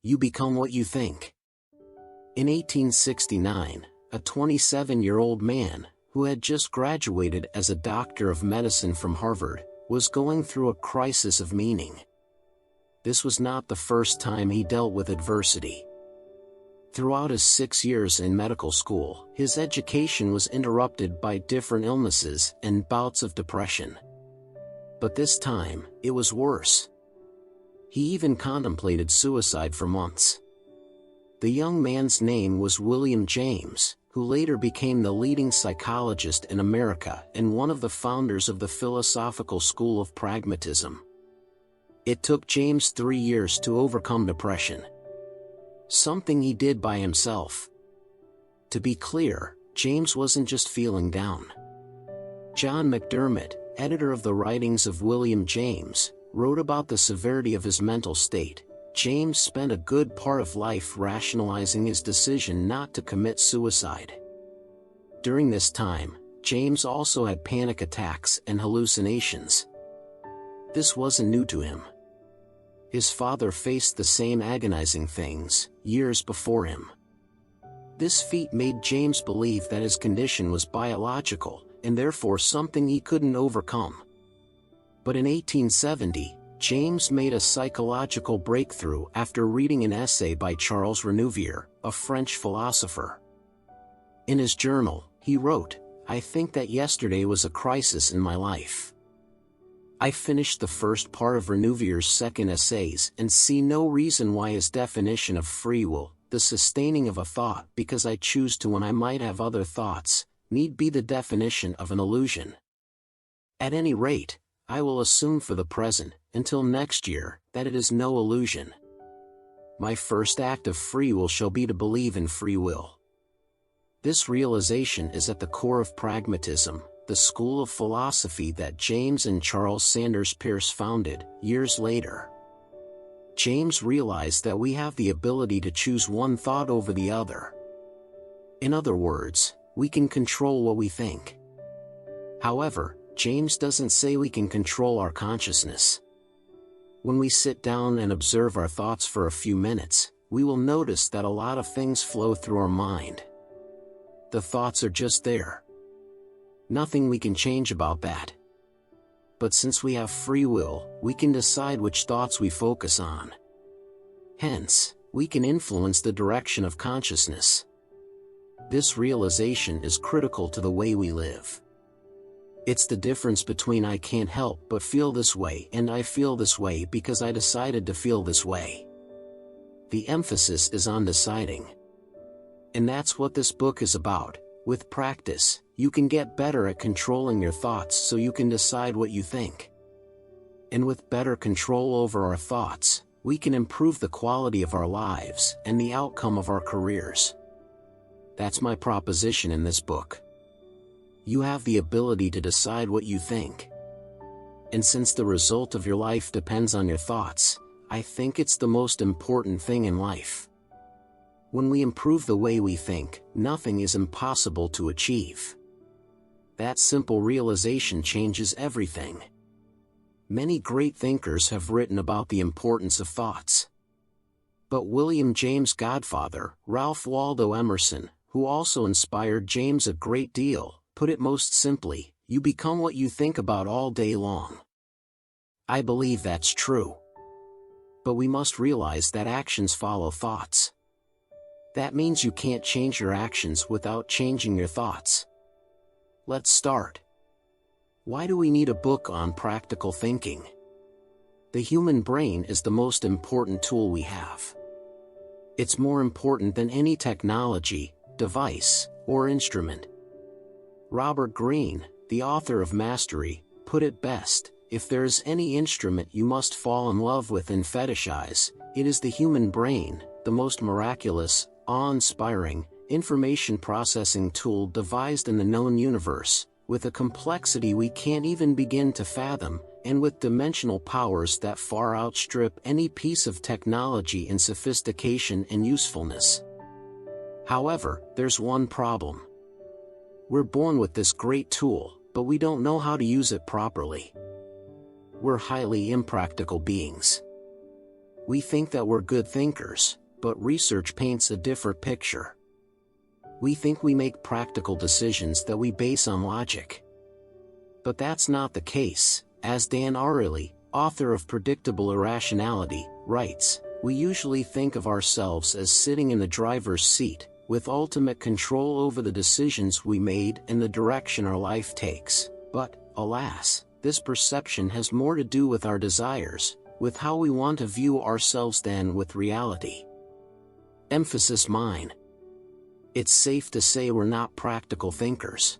You become what you think. In 1869, a 27-year-old man, who had just graduated as a doctor of medicine from Harvard, was going through a crisis of meaning. This was not the first time he dealt with adversity. Throughout his 6 years in medical school, his education was interrupted by different illnesses and bouts of depression. But this time, it was worse. He even contemplated suicide for months. The young man's name was William James, who later became the leading psychologist in America and one of the founders of the philosophical school of pragmatism. It took James 3 years to overcome depression. Something he did by himself. To be clear, James wasn't just feeling down. John McDermott, editor of the writings of William James, wrote about the severity of his mental state. James spent a good part of life rationalizing his decision not to commit suicide. During this time, James also had panic attacks and hallucinations. This wasn't new to him. His father faced the same agonizing things years before him. This feat made James believe that his condition was biological, and therefore something he couldn't overcome. But in 1870, James made a psychological breakthrough after reading an essay by Charles Renouvier, a French philosopher. In his journal, he wrote, "I think that yesterday was a crisis in my life. I finished the first part of Renouvier's second essays and see no reason why his definition of free will, the sustaining of a thought because I choose to when I might have other thoughts, need be the definition of an illusion. At any rate, I will assume for the present, until next year, that it is no illusion. My first act of free will shall be to believe in free will." This realization is at the core of pragmatism, the school of philosophy that James and Charles Sanders Peirce founded, years later. James realized that we have the ability to choose one thought over the other. In other words, we can control what we think. However, James doesn't say we can control our consciousness. When we sit down and observe our thoughts for a few minutes, we will notice that a lot of things flow through our mind. The thoughts are just there. Nothing we can change about that. But since we have free will, we can decide which thoughts we focus on. Hence, we can influence the direction of consciousness. This realization is critical to the way we live. It's the difference between I can't help but feel this way and I feel this way because I decided to feel this way. The emphasis is on deciding. And that's what this book is about. With practice, you can get better at controlling your thoughts so you can decide what you think. And with better control over our thoughts, we can improve the quality of our lives and the outcome of our careers. That's my proposition in this book. You have the ability to decide what you think. And since the result of your life depends on your thoughts, I think it's the most important thing in life. When we improve the way we think, nothing is impossible to achieve. That simple realization changes everything. Many great thinkers have written about the importance of thoughts. But William James' godfather, Ralph Waldo Emerson, who also inspired James a great deal, put it most simply, you become what you think about all day long. I believe that's true. But we must realize that actions follow thoughts. That means you can't change your actions without changing your thoughts. Let's start. Why do we need a book on practical thinking? The human brain is the most important tool we have. It's more important than any technology, device, or instrument. Robert Greene, the author of Mastery, put it best, if there is any instrument you must fall in love with and fetishize, it is the human brain, the most miraculous, awe-inspiring, information processing tool devised in the known universe, with a complexity we can't even begin to fathom, and with dimensional powers that far outstrip any piece of technology in sophistication and usefulness. However, there's one problem. We're born with this great tool, but we don't know how to use it properly. We're highly impractical beings. We think that we're good thinkers, but research paints a different picture. We think we make practical decisions that we base on logic. But that's not the case, as Dan Ariely, author of Predictable Irrationality, writes. We usually think of ourselves as sitting in the driver's seat, with ultimate control over the decisions we made and the direction our life takes. But, alas, this perception has more to do with our desires, with how we want to view ourselves than with reality. Emphasis mine. It's safe to say we're not practical thinkers.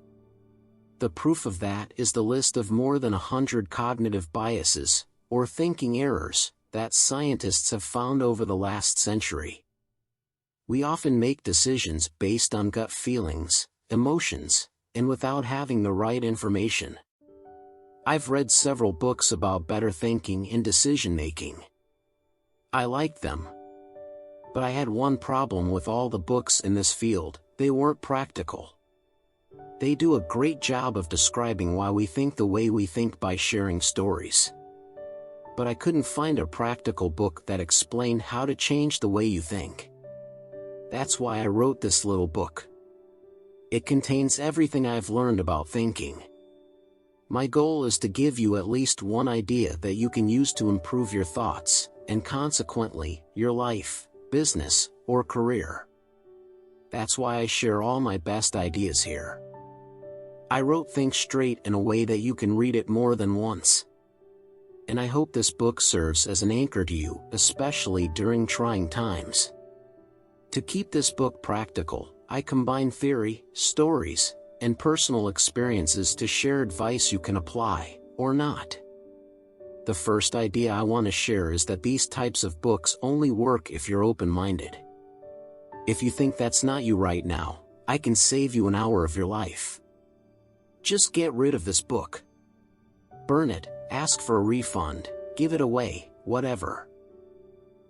The proof of that is the list of more than 100 cognitive biases, or thinking errors, that scientists have found over the last century. We often make decisions based on gut feelings, emotions, and without having the right information. I've read several books about better thinking and decision-making. I liked them. But I had one problem with all the books in this field: they weren't practical. They do a great job of describing why we think the way we think by sharing stories. But I couldn't find a practical book that explained how to change the way you think. That's why I wrote this little book. It contains everything I've learned about thinking. My goal is to give you at least one idea that you can use to improve your thoughts, and consequently, your life, business, or career. That's why I share all my best ideas here. I wrote Think Straight in a way that you can read it more than once. And I hope this book serves as an anchor to you, especially during trying times. To keep this book practical, I combine theory, stories, and personal experiences to share advice you can apply, or not. The first idea I want to share is that these types of books only work if you're open-minded. If you think that's not you right now, I can save you an hour of your life. Just get rid of this book. Burn it, ask for a refund, give it away, whatever.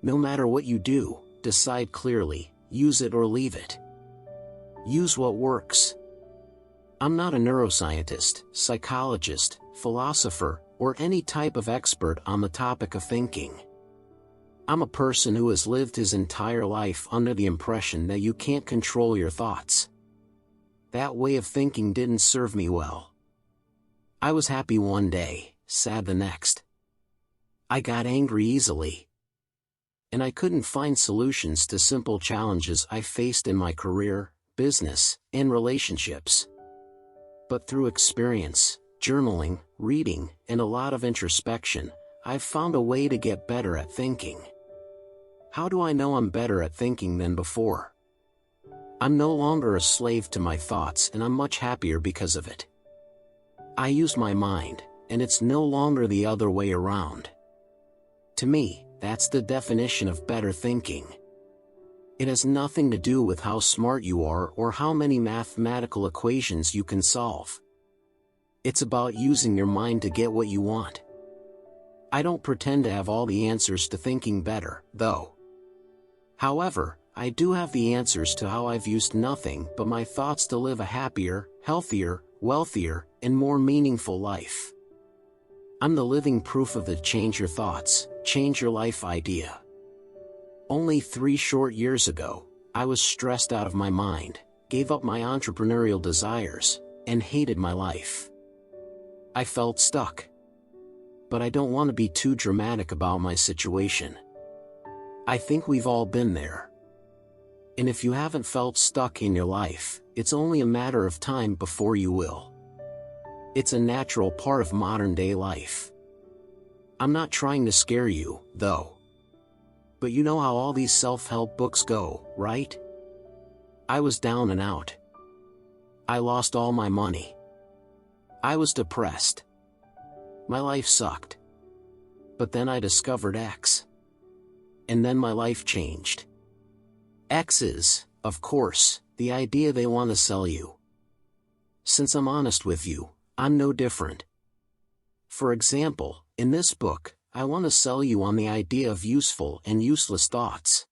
No matter what you do, decide clearly, use it or leave it. Use what works. I'm not a neuroscientist, psychologist, philosopher, or any type of expert on the topic of thinking. I'm a person who has lived his entire life under the impression that you can't control your thoughts. That way of thinking didn't serve me well. I was happy one day, sad the next. I got angry easily. And I couldn't find solutions to simple challenges I faced in my career, business, and relationships. But through experience, journaling, reading, and a lot of introspection, I've found a way to get better at thinking. How do I know I'm better at thinking than before? I'm no longer a slave to my thoughts, and I'm much happier because of it. I use my mind, and it's no longer the other way around. To me, that's the definition of better thinking. It has nothing to do with how smart you are or how many mathematical equations you can solve. It's about using your mind to get what you want. I don't pretend to have all the answers to thinking better, though. However, I do have the answers to how I've used nothing but my thoughts to live a happier, healthier, wealthier, and more meaningful life. I'm the living proof of the change your thoughts, change your life idea. Only 3 short years ago, I was stressed out of my mind, gave up my entrepreneurial desires, and hated my life. I felt stuck. But I don't want to be too dramatic about my situation. I think we've all been there. And if you haven't felt stuck in your life, it's only a matter of time before you will. It's a natural part of modern-day life. I'm not trying to scare you, though. But you know how all these self-help books go, right? I was down and out. I lost all my money. I was depressed. My life sucked. But then I discovered X. And then my life changed. X is, of course, the idea they want to sell you. Since I'm honest with you, I'm no different. For example, in this book, I want to sell you on the idea of useful and useless thoughts.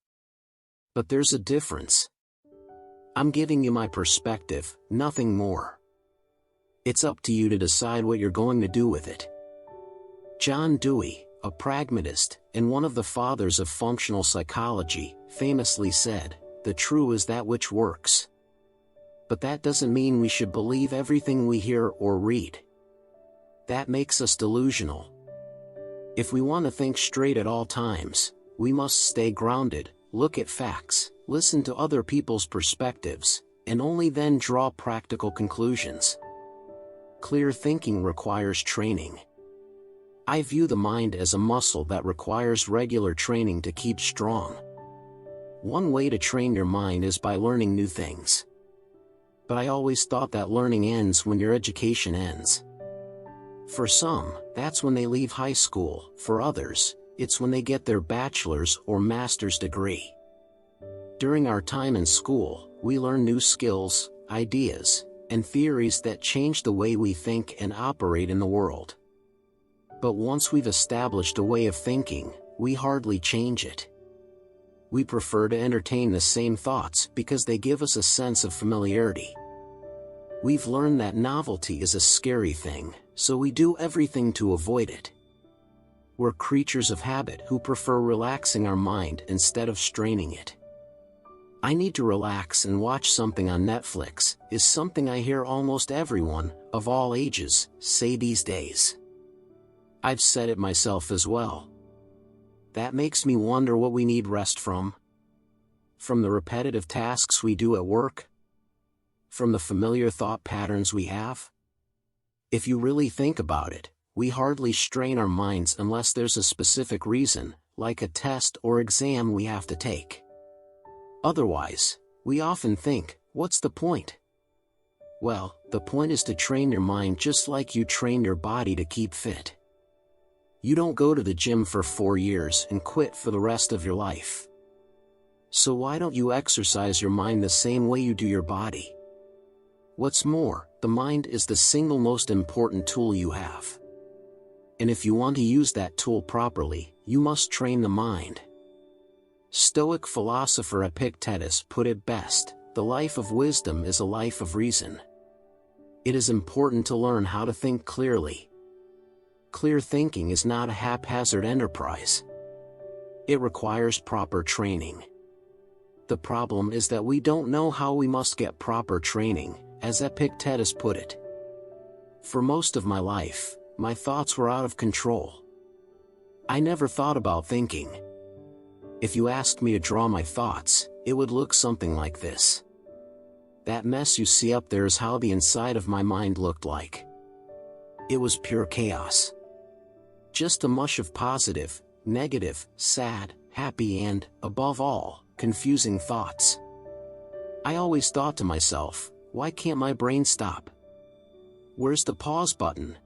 But there's a difference. I'm giving you my perspective, nothing more. It's up to you to decide what you're going to do with it. John Dewey, a pragmatist, and one of the fathers of functional psychology, famously said, "The true is that which works." But that doesn't mean we should believe everything we hear or read. That makes us delusional. If we want to think straight at all times, we must stay grounded, look at facts, listen to other people's perspectives, and only then draw practical conclusions. Clear thinking requires training. I view the mind as a muscle that requires regular training to keep strong. One way to train your mind is by learning new things. But I always thought that learning ends when your education ends. For some, that's when they leave high school. For others, it's when they get their bachelor's or master's degree. During our time in school, we learn new skills, ideas, and theories that change the way we think and operate in the world. But once we've established a way of thinking, we hardly change it. We prefer to entertain the same thoughts because they give us a sense of familiarity. We've learned that novelty is a scary thing, so we do everything to avoid it. We're creatures of habit who prefer relaxing our mind instead of straining it. "I need to relax and watch something on Netflix," is something I hear almost everyone, of all ages, say these days. I've said it myself as well. That makes me wonder what we need rest from. From the repetitive tasks we do at work? From the familiar thought patterns we have? If you really think about it, we hardly strain our minds unless there's a specific reason, like a test or exam we have to take. Otherwise, we often think, what's the point? Well, the point is to train your mind just like you train your body to keep fit. You don't go to the gym for 4 years and quit for the rest of your life. So why don't you exercise your mind the same way you do your body? What's more, the mind is the single most important tool you have. And if you want to use that tool properly, you must train the mind. Stoic philosopher Epictetus put it best, "The life of wisdom is a life of reason." It is important to learn how to think clearly. Clear thinking is not a haphazard enterprise. It requires proper training. The problem is that we don't know how we must get proper training, as Epictetus put it. For most of my life, my thoughts were out of control. I never thought about thinking. If you asked me to draw my thoughts, it would look something like this. That mess you see up there is how the inside of my mind looked like. It was pure chaos. Just a mush of positive, negative, sad, happy and, above all, confusing thoughts. I always thought to myself, why can't my brain stop? Where's the pause button?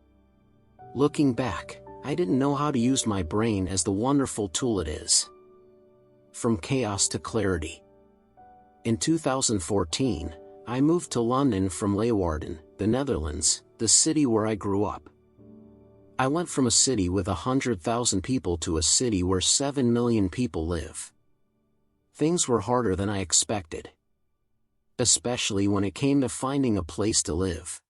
Looking back, I didn't know how to use my brain as the wonderful tool it is. From chaos to clarity. In 2014, I moved to London from Leeuwarden, the Netherlands, the city where I grew up. I went from a city with 100,000 people to a city where 7 million people live. Things were harder than I expected. Especially when it came to finding a place to live.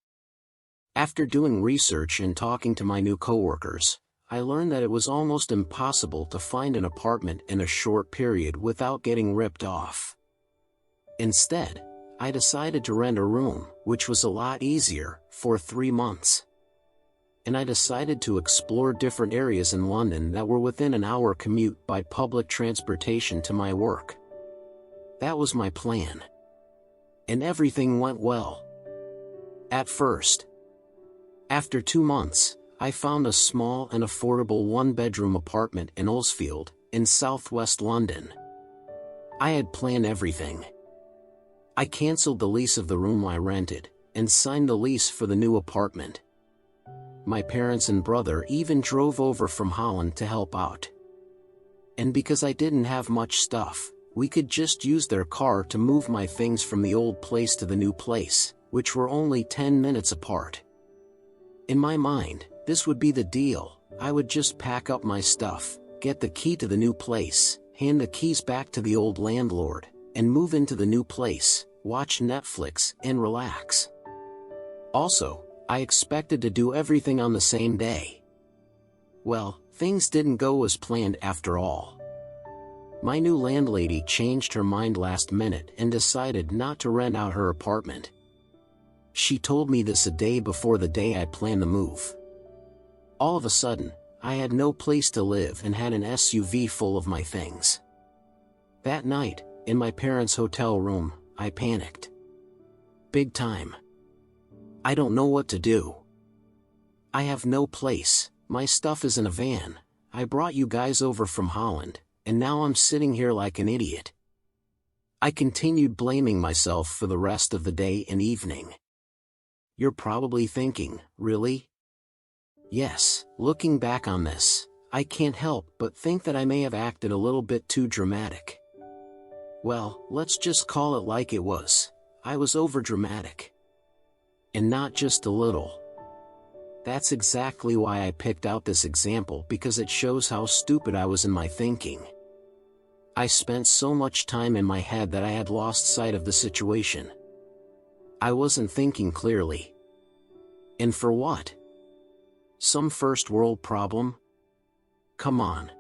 After doing research and talking to my new coworkers, I learned that it was almost impossible to find an apartment in a short period without getting ripped off. Instead, I decided to rent a room, which was a lot easier, for 3 months. And I decided to explore different areas in London that were within an hour commute by public transportation to my work. That was my plan. And everything went well. At first. After 2 months, I found a small and affordable one-bedroom apartment in Earlsfield, in southwest London. I had planned everything. I cancelled the lease of the room I rented, and signed the lease for the new apartment. My parents and brother even drove over from Holland to help out. And because I didn't have much stuff, we could just use their car to move my things from the old place to the new place, which were only 10 minutes apart. In my mind, this would be the deal. I would just pack up my stuff, get the key to the new place, hand the keys back to the old landlord, and move into the new place, watch Netflix, and relax. Also, I expected to do everything on the same day. Well, things didn't go as planned after all. My new landlady changed her mind last minute and decided not to rent out her apartment. She told me this a day before the day I planned the move. All of a sudden, I had no place to live and had an SUV full of my things. That night, in my parents' hotel room, I panicked. Big time. I don't know what to do. I have no place, my stuff is in a van, I brought you guys over from Holland, and now I'm sitting here like an idiot. I continued blaming myself for the rest of the day and evening. You're probably thinking, really? Yes, looking back on this, I can't help but think that I may have acted a little bit too dramatic. Well, let's just call it like it was. I was overdramatic. And not just a little. That's exactly why I picked out this example, because it shows how stupid I was in my thinking. I spent so much time in my head that I had lost sight of the situation. I wasn't thinking clearly. And for what? Some first world problem? Come on.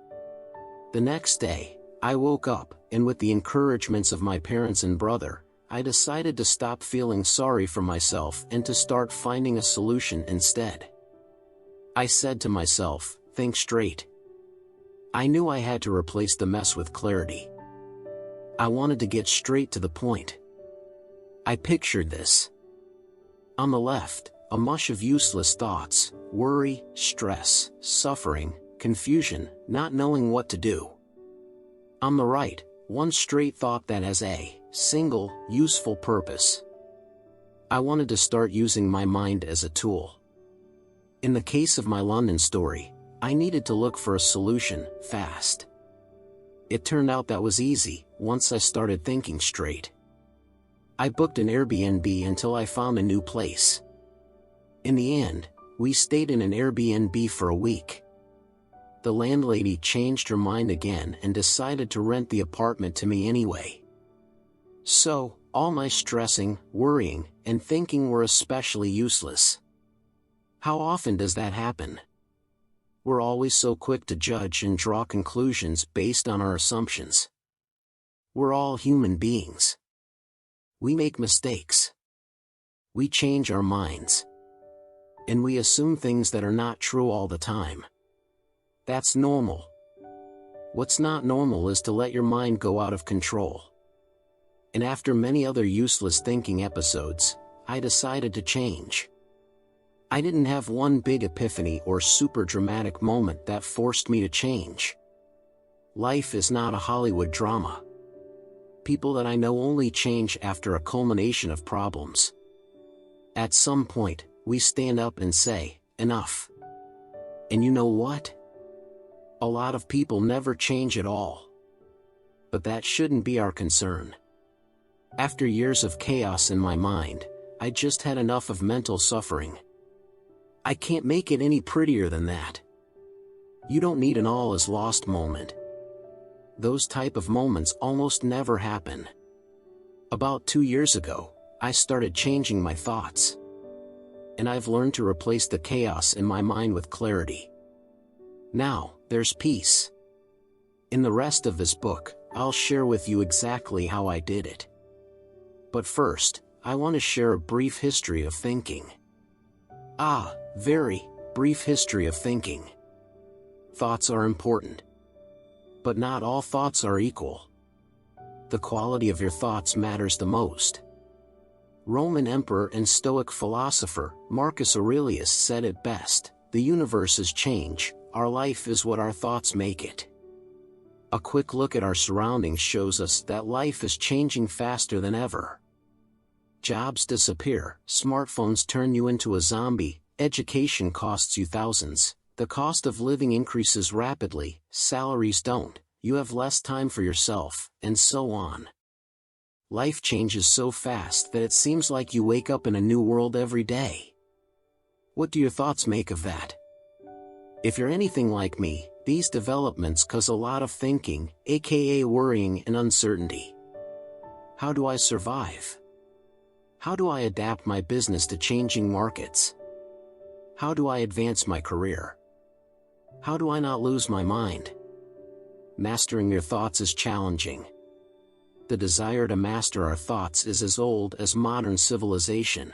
The next day, I woke up, and with the encouragements of my parents and brother, I decided to stop feeling sorry for myself and to start finding a solution instead. I said to myself, think straight. I knew I had to replace the mess with clarity. I wanted to get straight to the point. I pictured this. On the left, a mush of useless thoughts, worry, stress, suffering, confusion, not knowing what to do. On the right, one straight thought that has a single, useful purpose. I wanted to start using my mind as a tool. In the case of my London story, I needed to look for a solution, fast. It turned out that was easy, once I started thinking straight. I booked an Airbnb until I found a new place. In the end, we stayed in an Airbnb for a week. The landlady changed her mind again and decided to rent the apartment to me anyway. So, all my stressing, worrying, and thinking were especially useless. How often does that happen? We're always so quick to judge and draw conclusions based on our assumptions. We're all human beings. We make mistakes. We change our minds. And we assume things that are not true all the time. That's normal. What's not normal is to let your mind go out of control. And after many other useless thinking episodes, I decided to change. I didn't have one big epiphany or super dramatic moment that forced me to change. Life is not a Hollywood drama. People that I know only change after a culmination of problems. At some point, we stand up and say, enough. And you know what? A lot of people never change at all. But that shouldn't be our concern. After years of chaos in my mind, I just had enough of mental suffering. I can't make it any prettier than that. You don't need an all is lost moment. Those type of moments almost never happen. About 2 years ago, I started changing my thoughts. And I've learned to replace the chaos in my mind with clarity. Now, there's peace. In the rest of this book, I'll share with you exactly how I did it. But first, I want to share a brief history of thinking. Very brief history of thinking. Thoughts are important. But not all thoughts are equal. The quality of your thoughts matters the most. Roman emperor and Stoic philosopher Marcus Aurelius said it best, the universe is change, our life is what our thoughts make it. A quick look at our surroundings shows us that life is changing faster than ever. Jobs disappear, smartphones turn you into a zombie, education costs you thousands, the cost of living increases rapidly, salaries don't, you have less time for yourself, and so on. Life changes so fast that it seems like you wake up in a new world every day. What do your thoughts make of that? If you're anything like me, these developments cause a lot of thinking, aka worrying and uncertainty. How do I survive? How do I adapt my business to changing markets? How do I advance my career? How do I not lose my mind? Mastering your thoughts is challenging. The desire to master our thoughts is as old as modern civilization.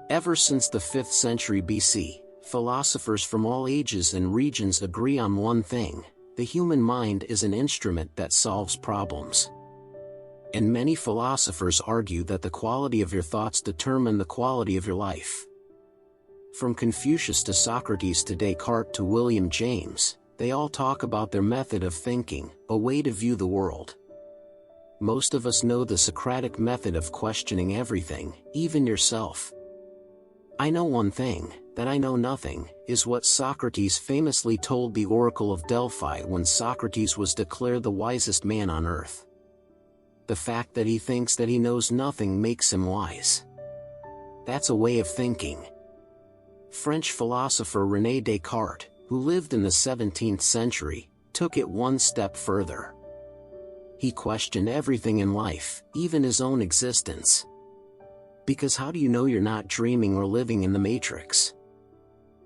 Ever since the 5th century BC, philosophers from all ages and regions agree on one thing: the human mind is an instrument that solves problems. And many philosophers argue that the quality of your thoughts determine the quality of your life. From Confucius to Socrates to Descartes to William James, they all talk about their method of thinking, a way to view the world. Most of us know the Socratic method of questioning everything, even yourself. "I know one thing, that I know nothing," is what Socrates famously told the Oracle of Delphi when Socrates was declared the wisest man on earth. The fact that he thinks that he knows nothing makes him wise. That's a way of thinking. French philosopher René Descartes, who lived in the 17th century, took it one step further. He questioned everything in life, even his own existence. Because how do you know you're not dreaming or living in the Matrix?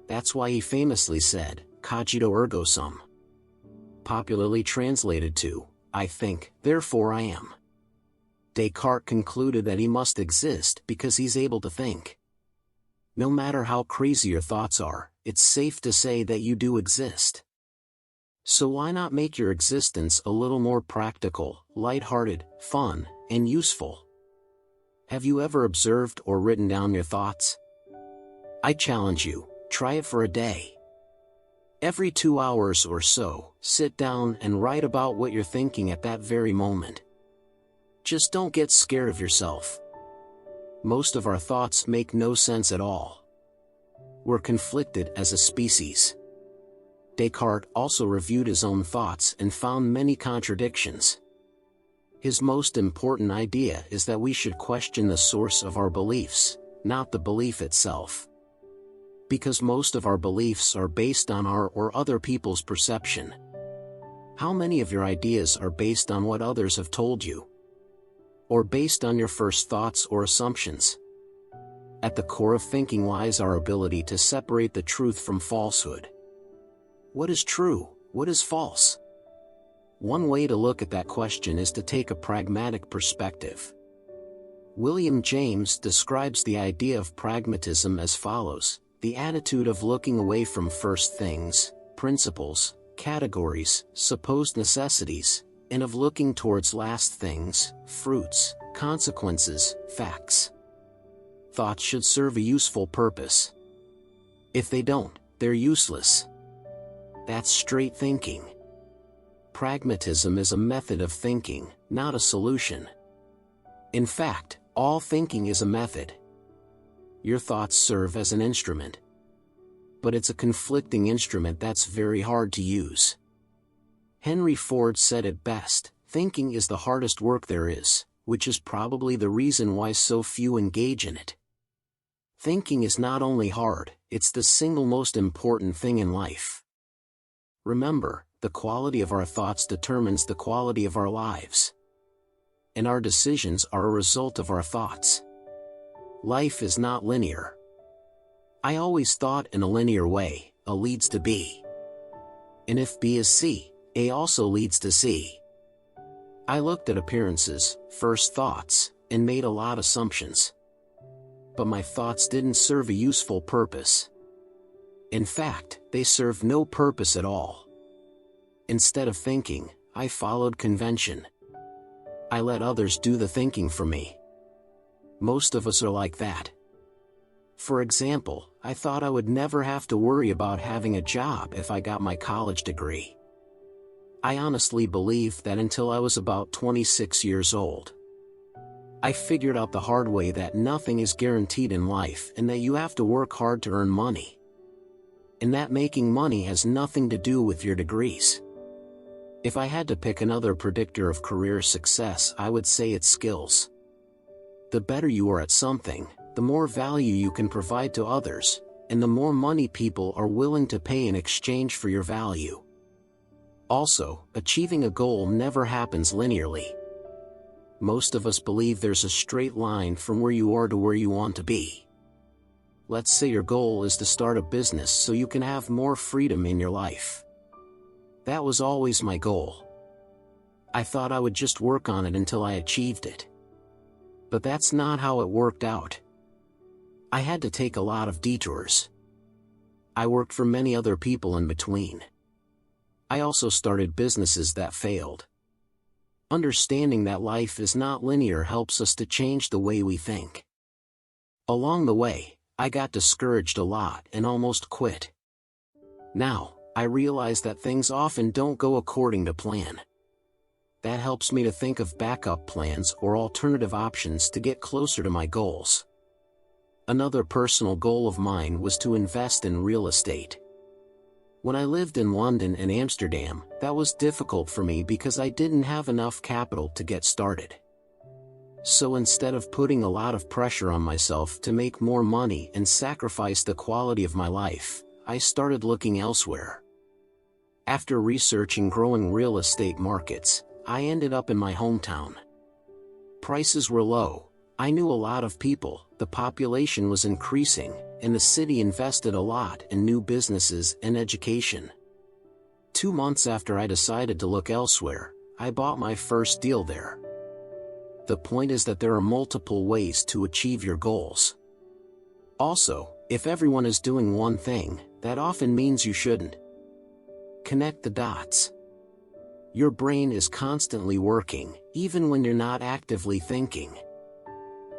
That's why he famously said, "Cogito ergo sum." Popularly translated to, "I think, therefore I am." Descartes concluded that he must exist because he's able to think. No matter how crazy your thoughts are, it's safe to say that you do exist. So why not make your existence a little more practical, lighthearted, fun, and useful? Have you ever observed or written down your thoughts? I challenge you, try it for a day. Every 2 hours or so, sit down and write about what you're thinking at that very moment. Just don't get scared of yourself. Most of our thoughts make no sense at all. We're conflicted as a species. Descartes also reviewed his own thoughts and found many contradictions. His most important idea is that we should question the source of our beliefs, not the belief itself. Because most of our beliefs are based on our or other people's perception. How many of your ideas are based on what others have told you? Or based on your first thoughts or assumptions? At the core of thinking lies our ability to separate the truth from falsehood. What is true? What is false? One way to look at that question is to take a pragmatic perspective. William James describes the idea of pragmatism as follows: the attitude of looking away from first things, principles, categories, supposed necessities, and of looking towards last things, fruits, consequences, facts. Thoughts should serve a useful purpose. If they don't, they're useless. That's straight thinking. Pragmatism is a method of thinking, not a solution. In fact, all thinking is a method. Your thoughts serve as an instrument. But it's a conflicting instrument that's very hard to use. Henry Ford said it best, "Thinking is the hardest work there is," which is probably the reason why so few engage in it. Thinking is not only hard, it's the single most important thing in life. Remember, the quality of our thoughts determines the quality of our lives. And our decisions are a result of our thoughts. Life is not linear. I always thought in a linear way, A leads to B. And if B is C, A also leads to C. I looked at appearances, first thoughts, and made a lot of assumptions. But my thoughts didn't serve a useful purpose. In fact, they served no purpose at all. Instead of thinking, I followed convention. I let others do the thinking for me. Most of us are like that. For example, I thought I would never have to worry about having a job if I got my college degree. I honestly believed that until I was about 26 years old. I figured out the hard way that nothing is guaranteed in life and that you have to work hard to earn money. And that making money has nothing to do with your degrees. If I had to pick another predictor of career success, I would say it's skills. The better you are at something, the more value you can provide to others, and the more money people are willing to pay in exchange for your value. Also, achieving a goal never happens linearly. Most of us believe there's a straight line from where you are to where you want to be. let's say your goal is to start a business so you can have more freedom in your life. That was always my goal. I thought I would just work on it until I achieved it. But that's not how it worked out. I had to take a lot of detours. I worked for many other people in between. I also started businesses that failed. Understanding that life is not linear helps us to change the way we think. Along the way, I got discouraged a lot and almost quit. Now, I realize that things often don't go according to plan. That helps me to think of backup plans or alternative options to get closer to my goals. Another personal goal of mine was to invest in real estate. When I lived in London and Amsterdam, that was difficult for me because I didn't have enough capital to get started. So instead of putting a lot of pressure on myself to make more money and sacrifice the quality of my life, I started looking elsewhere. After researching growing real estate markets, I ended up in my hometown. Prices were low, I knew a lot of people, the population was increasing, and the city invested a lot in new businesses and education. 2 months after I decided to look elsewhere, I bought my first deal there. The point is that there are multiple ways to achieve your goals. Also, if everyone is doing one thing, that often means you shouldn't. Connect the dots. Your brain is constantly working, even when you're not actively thinking.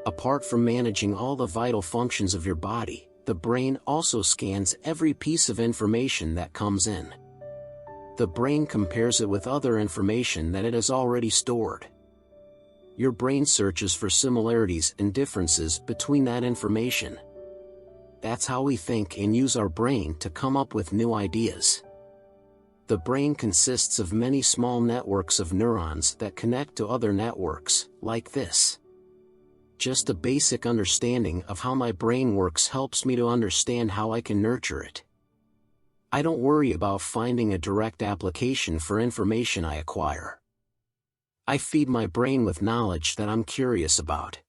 Apart from managing all the vital functions of your body, the brain also scans every piece of information that comes in. The brain compares it with other information that it has already stored. Your brain searches for similarities and differences between that information. That's how we think and use our brain to come up with new ideas. The brain consists of many small networks of neurons that connect to other networks, like this. Just a basic understanding of how my brain works helps me to understand how I can nurture it. I don't worry about finding a direct application for information I acquire. I feed my brain with knowledge that I'm curious about.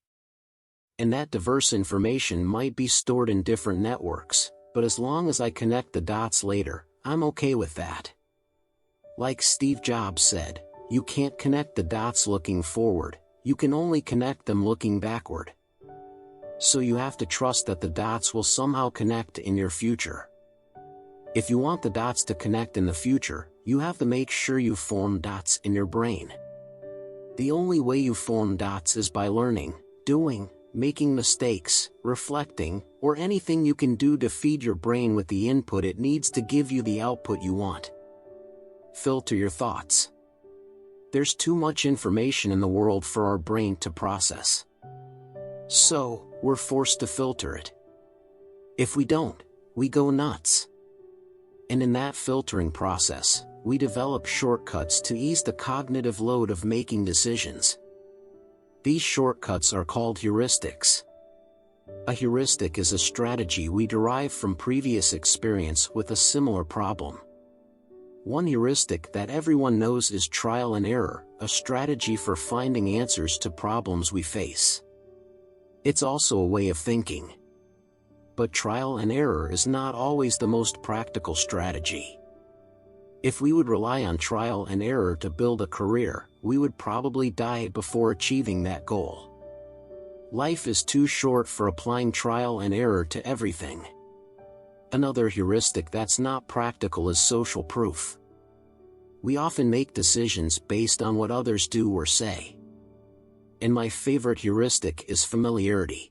And that diverse information might be stored in different networks, but as long as I connect the dots later, I'm okay with that. Like Steve Jobs said, you can't connect the dots looking forward, you can only connect them looking backward. So you have to trust that the dots will somehow connect in your future. If you want the dots to connect in the future, you have to make sure you form dots in your brain. The only way you form dots is by learning, doing, making mistakes, reflecting, or anything you can do to feed your brain with the input it needs to give you the output you want. Filter your thoughts. There's too much information in the world for our brain to process. So, we're forced to filter it. If we don't, we go nuts. And in that filtering process, we develop shortcuts to ease the cognitive load of making decisions. These shortcuts are called heuristics. A heuristic is a strategy we derive from previous experience with a similar problem. One heuristic that everyone knows is trial and error, a strategy for finding answers to problems we face. It's also a way of thinking. But trial and error is not always the most practical strategy. If we would rely on trial and error to build a career, we would probably die before achieving that goal. Life is too short for applying trial and error to everything. Another heuristic that's not practical is social proof. We often make decisions based on what others do or say. And my favorite heuristic is familiarity.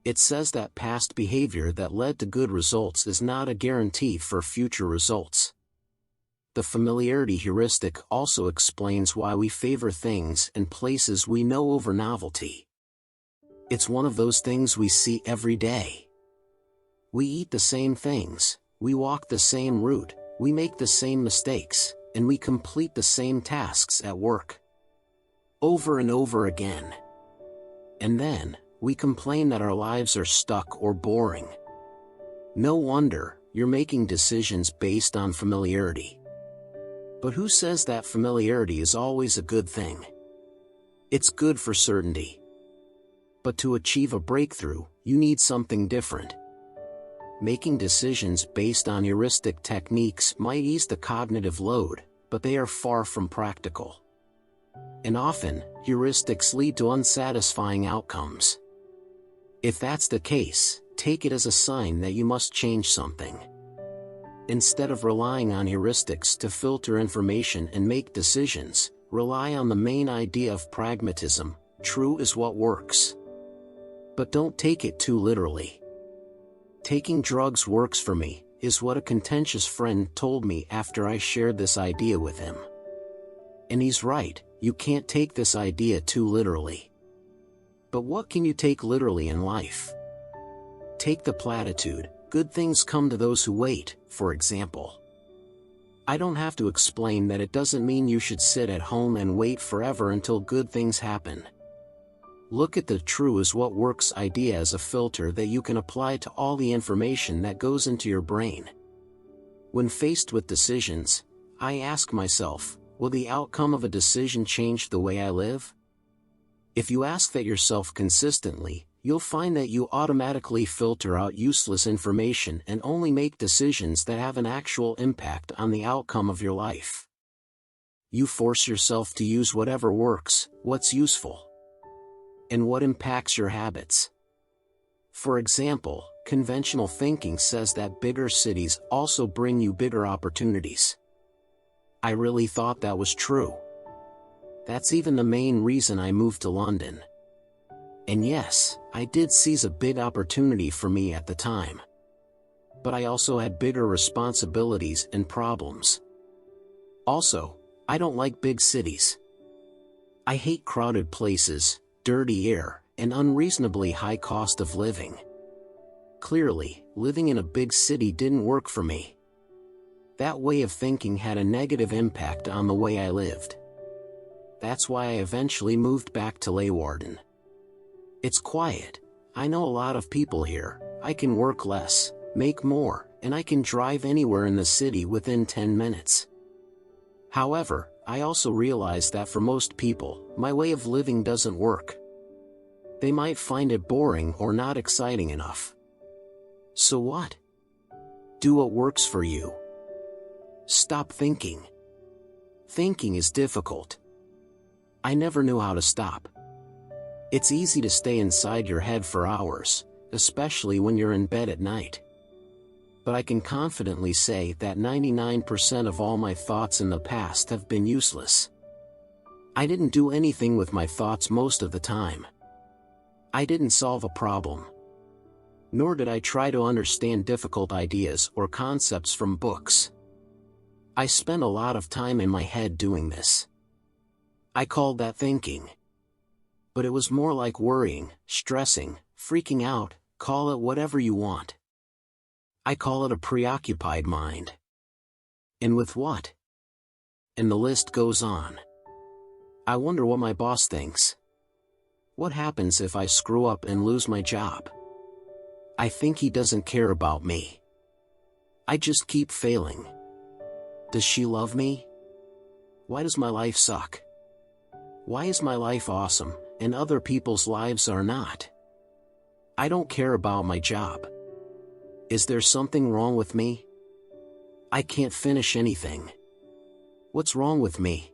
It says that past behavior that led to good results is not a guarantee for future results. The familiarity heuristic also explains why we favor things and places we know over novelty. It's one of those things we see every day. We eat the same things, we walk the same route, we make the same mistakes, and we complete the same tasks at work. Over and over again. And then, we complain that our lives are stuck or boring. No wonder, you're making decisions based on familiarity. But who says that familiarity is always a good thing? It's good for certainty. But to achieve a breakthrough, you need something different. Making decisions based on heuristic techniques might ease the cognitive load, but they are far from practical. And often, heuristics lead to unsatisfying outcomes. If that's the case, take it as a sign that you must change something. Instead of relying on heuristics to filter information and make decisions, rely on the main idea of pragmatism: true is what works. But don't take it too literally. Taking drugs works for me, is what a contentious friend told me after I shared this idea with him. And he's right, you can't take this idea too literally. But what can you take literally in life? Take the platitude, "Good things come to those who wait," for example. I don't have to explain that it doesn't mean you should sit at home and wait forever until good things happen. Look at the "true is what works" idea as a filter that you can apply to all the information that goes into your brain. When faced with decisions, I ask myself, will the outcome of a decision change the way I live? If you ask that yourself consistently, you'll find that you automatically filter out useless information and only make decisions that have an actual impact on the outcome of your life. You force yourself to use whatever works, what's useful, and what impacts your habits. For example, conventional thinking says that bigger cities also bring you bigger opportunities. I really thought that was true. That's even the main reason I moved to London. And yes, I did seize a big opportunity for me at the time. But I also had bigger responsibilities and problems. Also, I don't like big cities. I hate crowded places, dirty air, and unreasonably high cost of living. Clearly, living in a big city didn't work for me. That way of thinking had a negative impact on the way I lived. That's why I eventually moved back to Leeuwarden. It's quiet, I know a lot of people here, I can work less, make more, and I can drive anywhere in the city within 10 minutes. However, I also realize that for most people, my way of living doesn't work. They might find it boring or not exciting enough. So what? Do what works for you. Stop thinking. Thinking is difficult. I never knew how to stop. It's easy to stay inside your head for hours, especially when you're in bed at night. But I can confidently say that 99% of all my thoughts in the past have been useless. I didn't do anything with my thoughts most of the time. I didn't solve a problem. Nor did I try to understand difficult ideas or concepts from books. I spent a lot of time in my head doing this. I called that thinking. But it was more like worrying, stressing, freaking out, call it whatever you want. I call it a preoccupied mind. And with what? And the list goes on. I wonder what my boss thinks. What happens if I screw up and lose my job? I think he doesn't care about me. I just keep failing. Does she love me? Why does my life suck? Why is my life awesome, and other people's lives are not? I don't care about my job. Is there something wrong with me? I can't finish anything. What's wrong with me?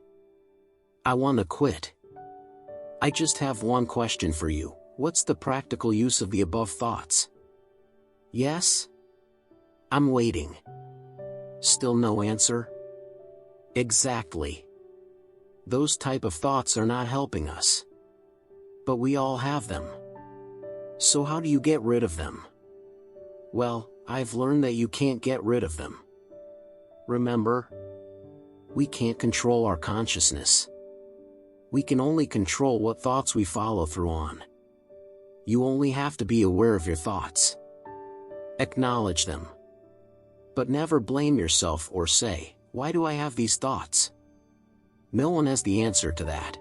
I want to quit. I just have one question for you. What's the practical use of the above thoughts? Yes? I'm waiting. Still no answer? Exactly. Those type of thoughts are not helping us. But we all have them. So how do you get rid of them? Well, I've learned that you can't get rid of them. Remember? We can't control our consciousness. We can only control what thoughts we follow through on. You only have to be aware of your thoughts. Acknowledge them. But never blame yourself or say, "Why do I have these thoughts?" No one has the answer to that.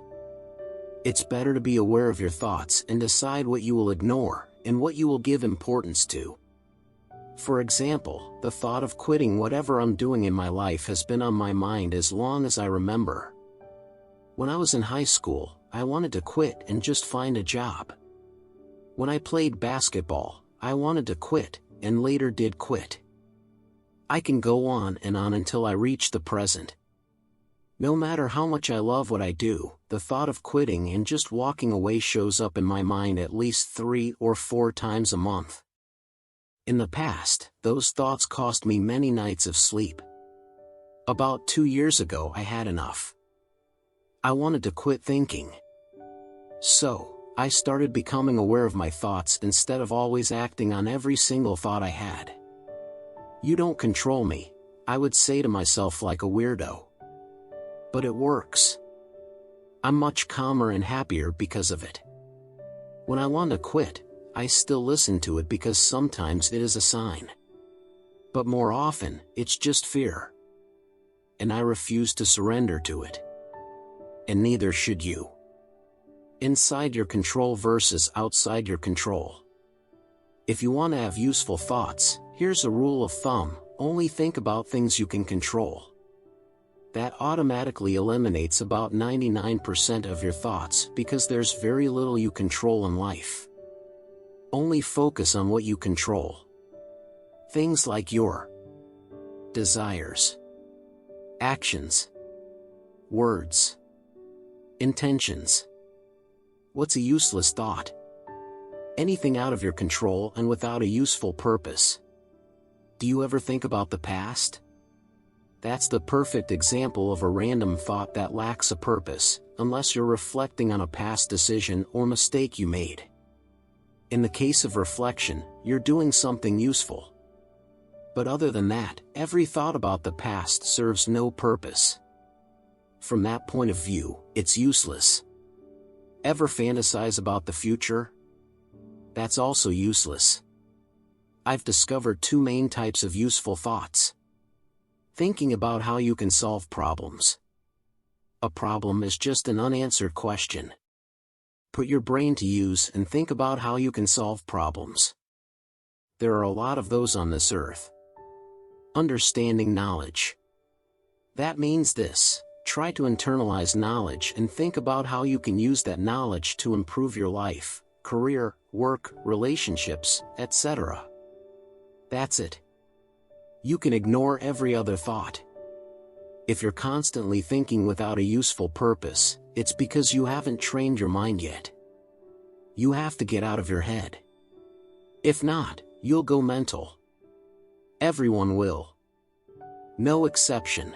It's better to be aware of your thoughts and decide what you will ignore and what you will give importance to. For example, the thought of quitting whatever I'm doing in my life has been on my mind as long as I remember. When I was in high school, I wanted to quit and just find a job. When I played basketball, I wanted to quit and later did quit. I can go on and on until I reach the present. No matter how much I love what I do, the thought of quitting and just walking away shows up in my mind at least 3 or 4 times a month. In the past, those thoughts cost me many nights of sleep. About 2 years ago, I had enough. I wanted to quit thinking. So, I started becoming aware of my thoughts instead of always acting on every single thought I had. You don't control me, I would say to myself like a weirdo. But it works. I'm much calmer and happier because of it. When I want to quit, I still listen to it because sometimes it is a sign. But more often, it's just fear. And I refuse to surrender to it. And neither should you. Inside your control versus outside your control. If you want to have useful thoughts, here's a rule of thumb: only think about things you can control. That automatically eliminates about 99% of your thoughts because there's very little you control in life. Only focus on what you control. Things like your desires, actions, words, intentions. What's a useless thought? Anything out of your control and without a useful purpose. Do you ever think about the past? That's the perfect example of a random thought that lacks a purpose, unless you're reflecting on a past decision or mistake you made. In the case of reflection, you're doing something useful. But other than that, every thought about the past serves no purpose. From that point of view, it's useless. Ever fantasize about the future? That's also useless. I've discovered 2 main types of useful thoughts. Thinking about how you can solve problems. A problem is just an unanswered question. Put your brain to use and think about how you can solve problems. There are a lot of those on this earth. Understanding knowledge. That means this: try to internalize knowledge and think about how you can use that knowledge to improve your life, career, work, relationships, etc. That's it. You can ignore every other thought. If you're constantly thinking without a useful purpose, it's because you haven't trained your mind yet. You have to get out of your head. If not, you'll go mental. Everyone will. No exception.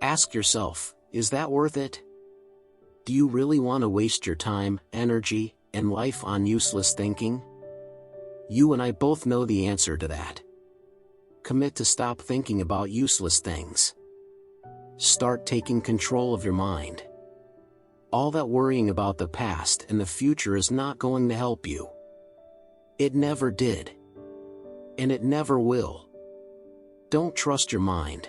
Ask yourself, is that worth it? Do you really want to waste your time, energy, and life on useless thinking? You and I both know the answer to that. Commit to stop thinking about useless things. Start taking control of your mind. All that worrying about the past and the future is not going to help you. It never did. And it never will. Don't trust your mind.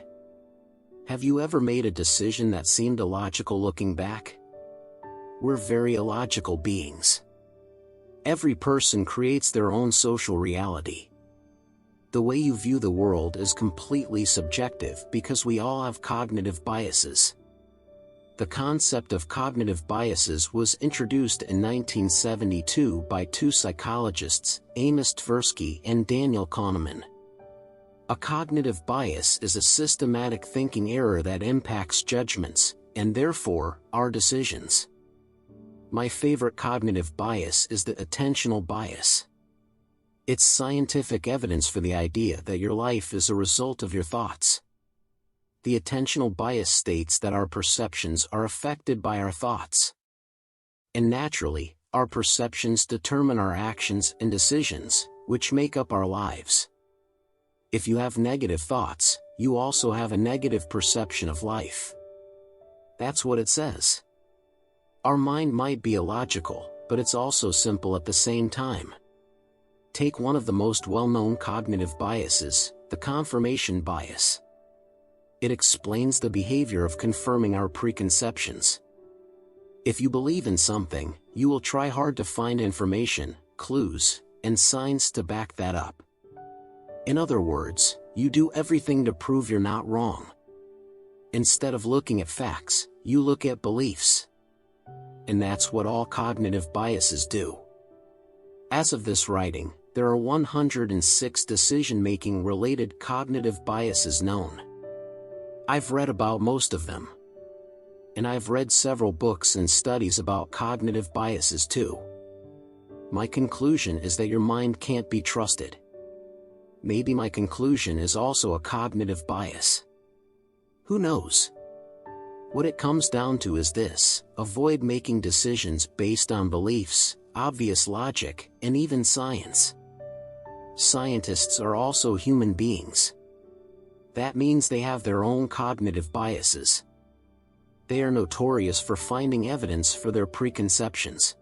Have you ever made a decision that seemed illogical looking back? We're very illogical beings. Every person creates their own social reality. The way you view the world is completely subjective because we all have cognitive biases. The concept of cognitive biases was introduced in 1972 by 2 psychologists, Amos Tversky and Daniel Kahneman. A cognitive bias is a systematic thinking error that impacts judgments, and therefore, our decisions. My favorite cognitive bias is the attentional bias. It's scientific evidence for the idea that your life is a result of your thoughts. The attentional bias states that our perceptions are affected by our thoughts. And naturally, our perceptions determine our actions and decisions, which make up our lives. If you have negative thoughts, you also have a negative perception of life. That's what it says. Our mind might be illogical, but it's also simple at the same time. Take one of the most well-known cognitive biases, the confirmation bias. It explains the behavior of confirming our preconceptions. If you believe in something, you will try hard to find information, clues, and signs to back that up. In other words, you do everything to prove you're not wrong. Instead of looking at facts, you look at beliefs. And that's what all cognitive biases do. As of this writing, there are 106 decision-making related cognitive biases known. I've read about most of them. And I've read several books and studies about cognitive biases too. My conclusion is that your mind can't be trusted. Maybe my conclusion is also a cognitive bias. Who knows? What it comes down to is this: avoid making decisions based on beliefs, obvious logic, and even science. Scientists are also human beings. That means they have their own cognitive biases. They are notorious for finding evidence for their preconceptions.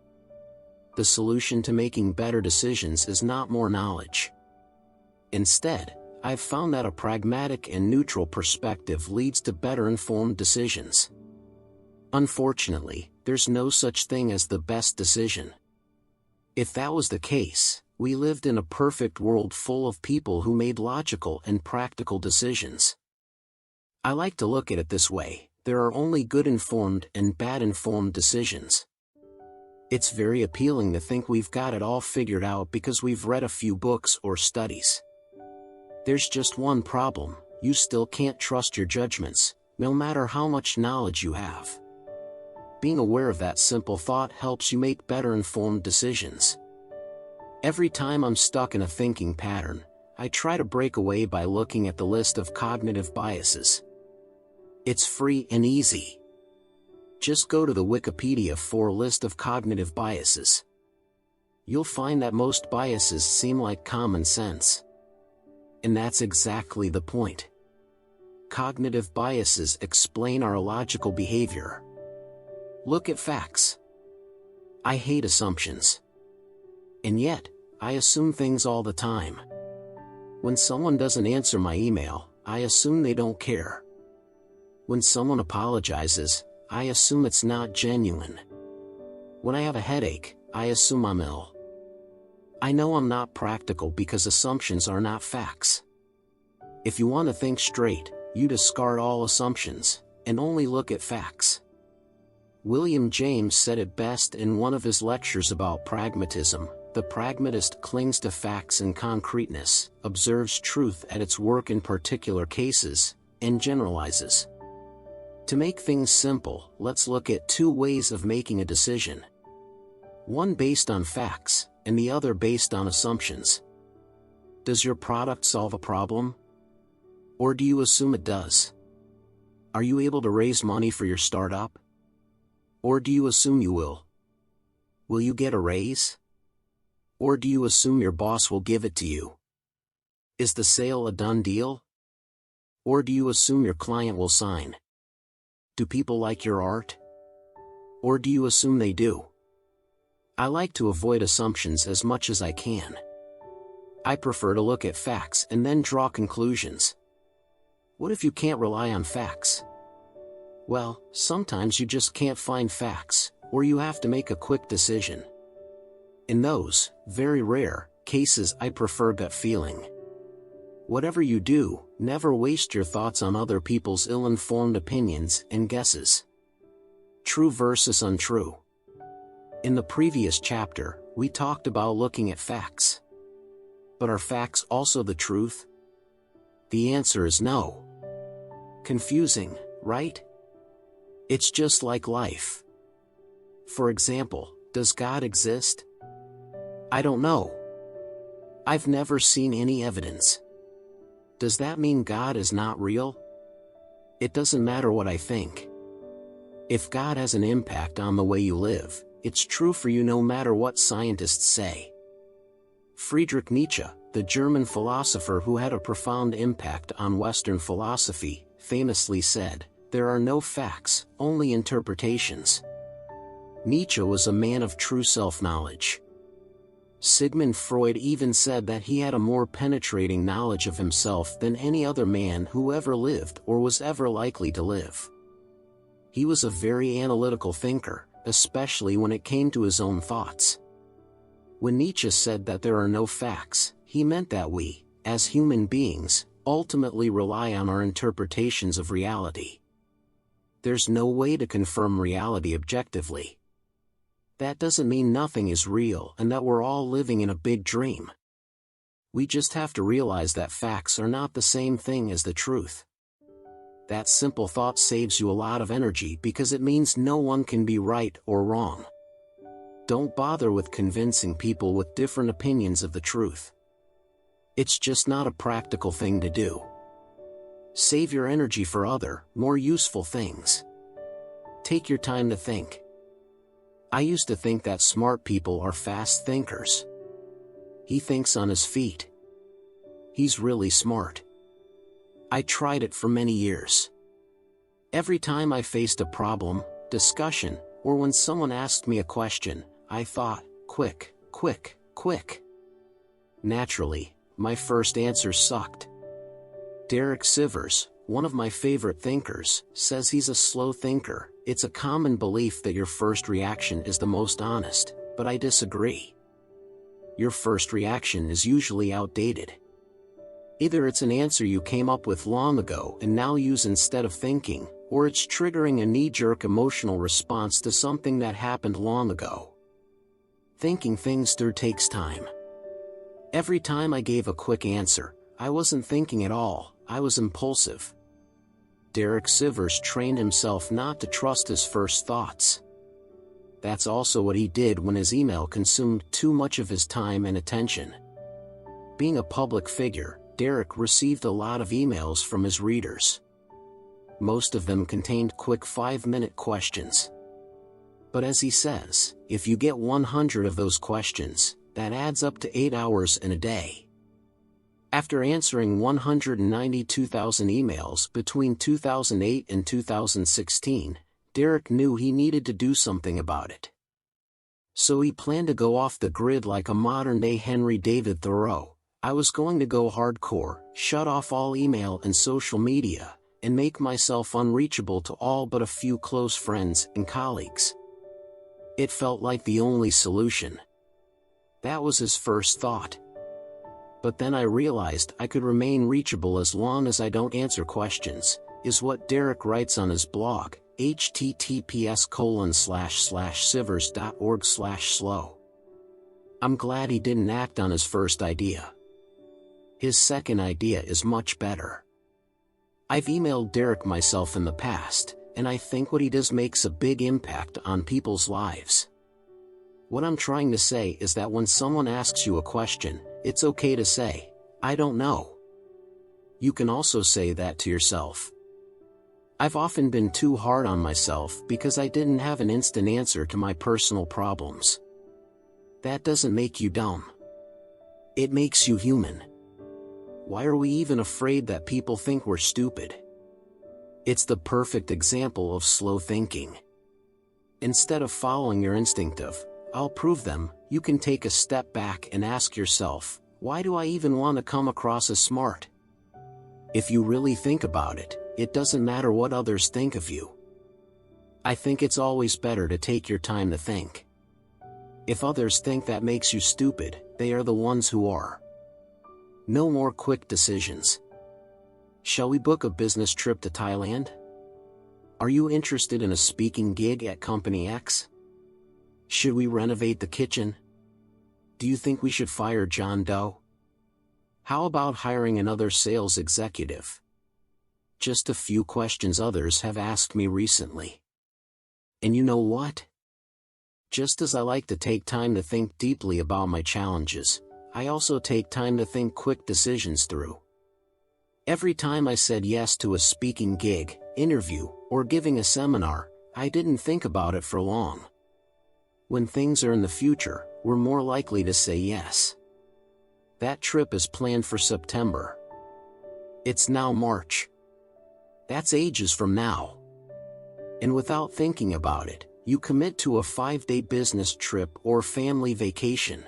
The solution to making better decisions is not more knowledge. Instead, I've found that a pragmatic and neutral perspective leads to better informed decisions. Unfortunately, there's no such thing as the best decision. If that was the case, we lived in a perfect world full of people who made logical and practical decisions. I like to look at it this way: there are only good-informed and bad-informed decisions. It's very appealing to think we've got it all figured out because we've read a few books or studies. There's just one problem: you still can't trust your judgments, no matter how much knowledge you have. Being aware of that simple thought helps you make better informed decisions. Every time I'm stuck in a thinking pattern, I try to break away by looking at the list of cognitive biases. It's free and easy. Just go to the Wikipedia for a list of cognitive biases. You'll find that most biases seem like common sense. And that's exactly the point. Cognitive biases explain our illogical behavior. Look at facts. I hate assumptions. And yet, I assume things all the time. When someone doesn't answer my email, I assume they don't care. When someone apologizes, I assume it's not genuine. When I have a headache, I assume I'm ill. I know I'm not practical because assumptions are not facts. If you want to think straight, you discard all assumptions, and only look at facts. William James said it best in one of his lectures about pragmatism: the pragmatist clings to facts and concreteness, observes truth at its work in particular cases, and generalizes. To make things simple, let's look at two ways of making a decision. One based on facts, and the other based on assumptions. Does your product solve a problem? Or do you assume it does? Are you able to raise money for your startup? Or do you assume you will? Will you get a raise? Or do you assume your boss will give it to you? Is the sale a done deal? Or do you assume your client will sign? Do people like your art? Or do you assume they do? I like to avoid assumptions as much as I can. I prefer to look at facts and then draw conclusions. What if you can't rely on facts? Well, sometimes you just can't find facts, or you have to make a quick decision. In those, very rare, cases, I prefer gut feeling. Whatever you do, never waste your thoughts on other people's ill-informed opinions and guesses. True versus untrue. In the previous chapter, we talked about looking at facts. But are facts also the truth? The answer is no. Confusing, right? It's just like life. For example, does God exist? I don't know. I've never seen any evidence. Does that mean God is not real? It doesn't matter what I think. If God has an impact on the way you live, it's true for you no matter what scientists say. Friedrich Nietzsche, the German philosopher who had a profound impact on Western philosophy, famously said, "There are no facts, only interpretations." Nietzsche was a man of true self-knowledge. Sigmund Freud even said that he had a more penetrating knowledge of himself than any other man who ever lived or was ever likely to live. He was a very analytical thinker, especially when it came to his own thoughts. When Nietzsche said that there are no facts, he meant that we, as human beings, ultimately rely on our interpretations of reality. There's no way to confirm reality objectively. That doesn't mean nothing is real and that we're all living in a big dream. We just have to realize that facts are not the same thing as the truth. That simple thought saves you a lot of energy because it means no one can be right or wrong. Don't bother with convincing people with different opinions of the truth. It's just not a practical thing to do. Save your energy for other, more useful things. Take your time to think. I used to think that smart people are fast thinkers. He thinks on his feet. He's really smart. I tried it for many years. Every time I faced a problem, discussion, or when someone asked me a question, I thought, quick. Naturally, my first answer sucked. Darius Foroux, one of my favorite thinkers, says he's a slow thinker. It's a common belief that your first reaction is the most honest, but I disagree. Your first reaction is usually outdated. Either it's an answer you came up with long ago and now use instead of thinking, or it's triggering a knee-jerk emotional response to something that happened long ago. Thinking things through takes time. Every time I gave a quick answer, I wasn't thinking at all, I was impulsive. Darius Foroux trained himself not to trust his first thoughts. That's also what he did when his email consumed too much of his time and attention. Being a public figure, Darius received a lot of emails from his readers. Most of them contained quick 5-minute questions. But as he says, if you get 100 of those questions, that adds up to 8 hours in a day. After answering 192,000 emails between 2008 and 2016, Darius knew he needed to do something about it. So he planned to go off the grid like a modern-day Henry David Thoreau. I was going to go hardcore, shut off all email and social media, and make myself unreachable to all but a few close friends and colleagues. It felt like the only solution. That was his first thought. But then I realized I could remain reachable as long as I don't answer questions, is what Darius writes on his blog, https://sivers.org/slow. I'm glad he didn't act on his first idea. His second idea is much better. I've emailed Darius myself in the past, and I think what he does makes a big impact on people's lives. What I'm trying to say is that when someone asks you a question, it's okay to say, I don't know. You can also say that to yourself. I've often been too hard on myself because I didn't have an instant answer to my personal problems. That doesn't make you dumb. It makes you human. Why are we even afraid that people think we're stupid? It's the perfect example of slow thinking. Instead of following your instinct of, I'll prove them, you can take a step back and ask yourself, why do I even want to come across as smart? If you really think about it, it doesn't matter what others think of you. I think it's always better to take your time to think. If others think that makes you stupid, they are the ones who are. No more quick decisions. Shall we book a business trip to Thailand? Are you interested in a speaking gig at Company X? Should we renovate the kitchen? Do you think we should fire John Doe? How about hiring another sales executive? Just a few questions others have asked me recently. And you know what? Just as I like to take time to think deeply about my challenges, I also take time to think quick decisions through. Every time I said yes to a speaking gig, interview, or giving a seminar, I didn't think about it for long. When things are in the future, we're more likely to say yes. That trip is planned for September. It's now March. That's ages from now. And without thinking about it, you commit to a 5-day business trip or family vacation.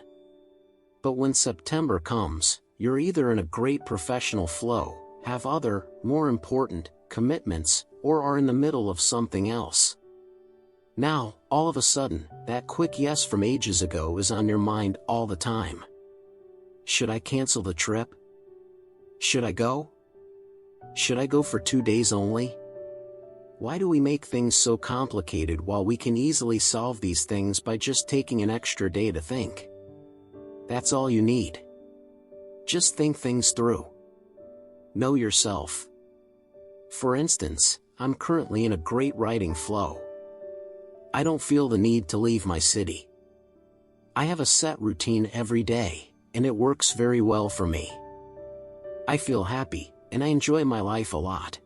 But when September comes, you're either in a great professional flow, have other, more important, commitments, or are in the middle of something else. Now, all of a sudden, that quick yes from ages ago is on your mind all the time. Should I cancel the trip? Should I go? Should I go for 2 days only? Why do we make things so complicated while we can easily solve these things by just taking an extra day to think? That's all you need. Just think things through. Know yourself. For instance, I'm currently in a great writing flow. I don't feel the need to leave my city. I have a set routine every day, and it works very well for me. I feel happy, and I enjoy my life a lot.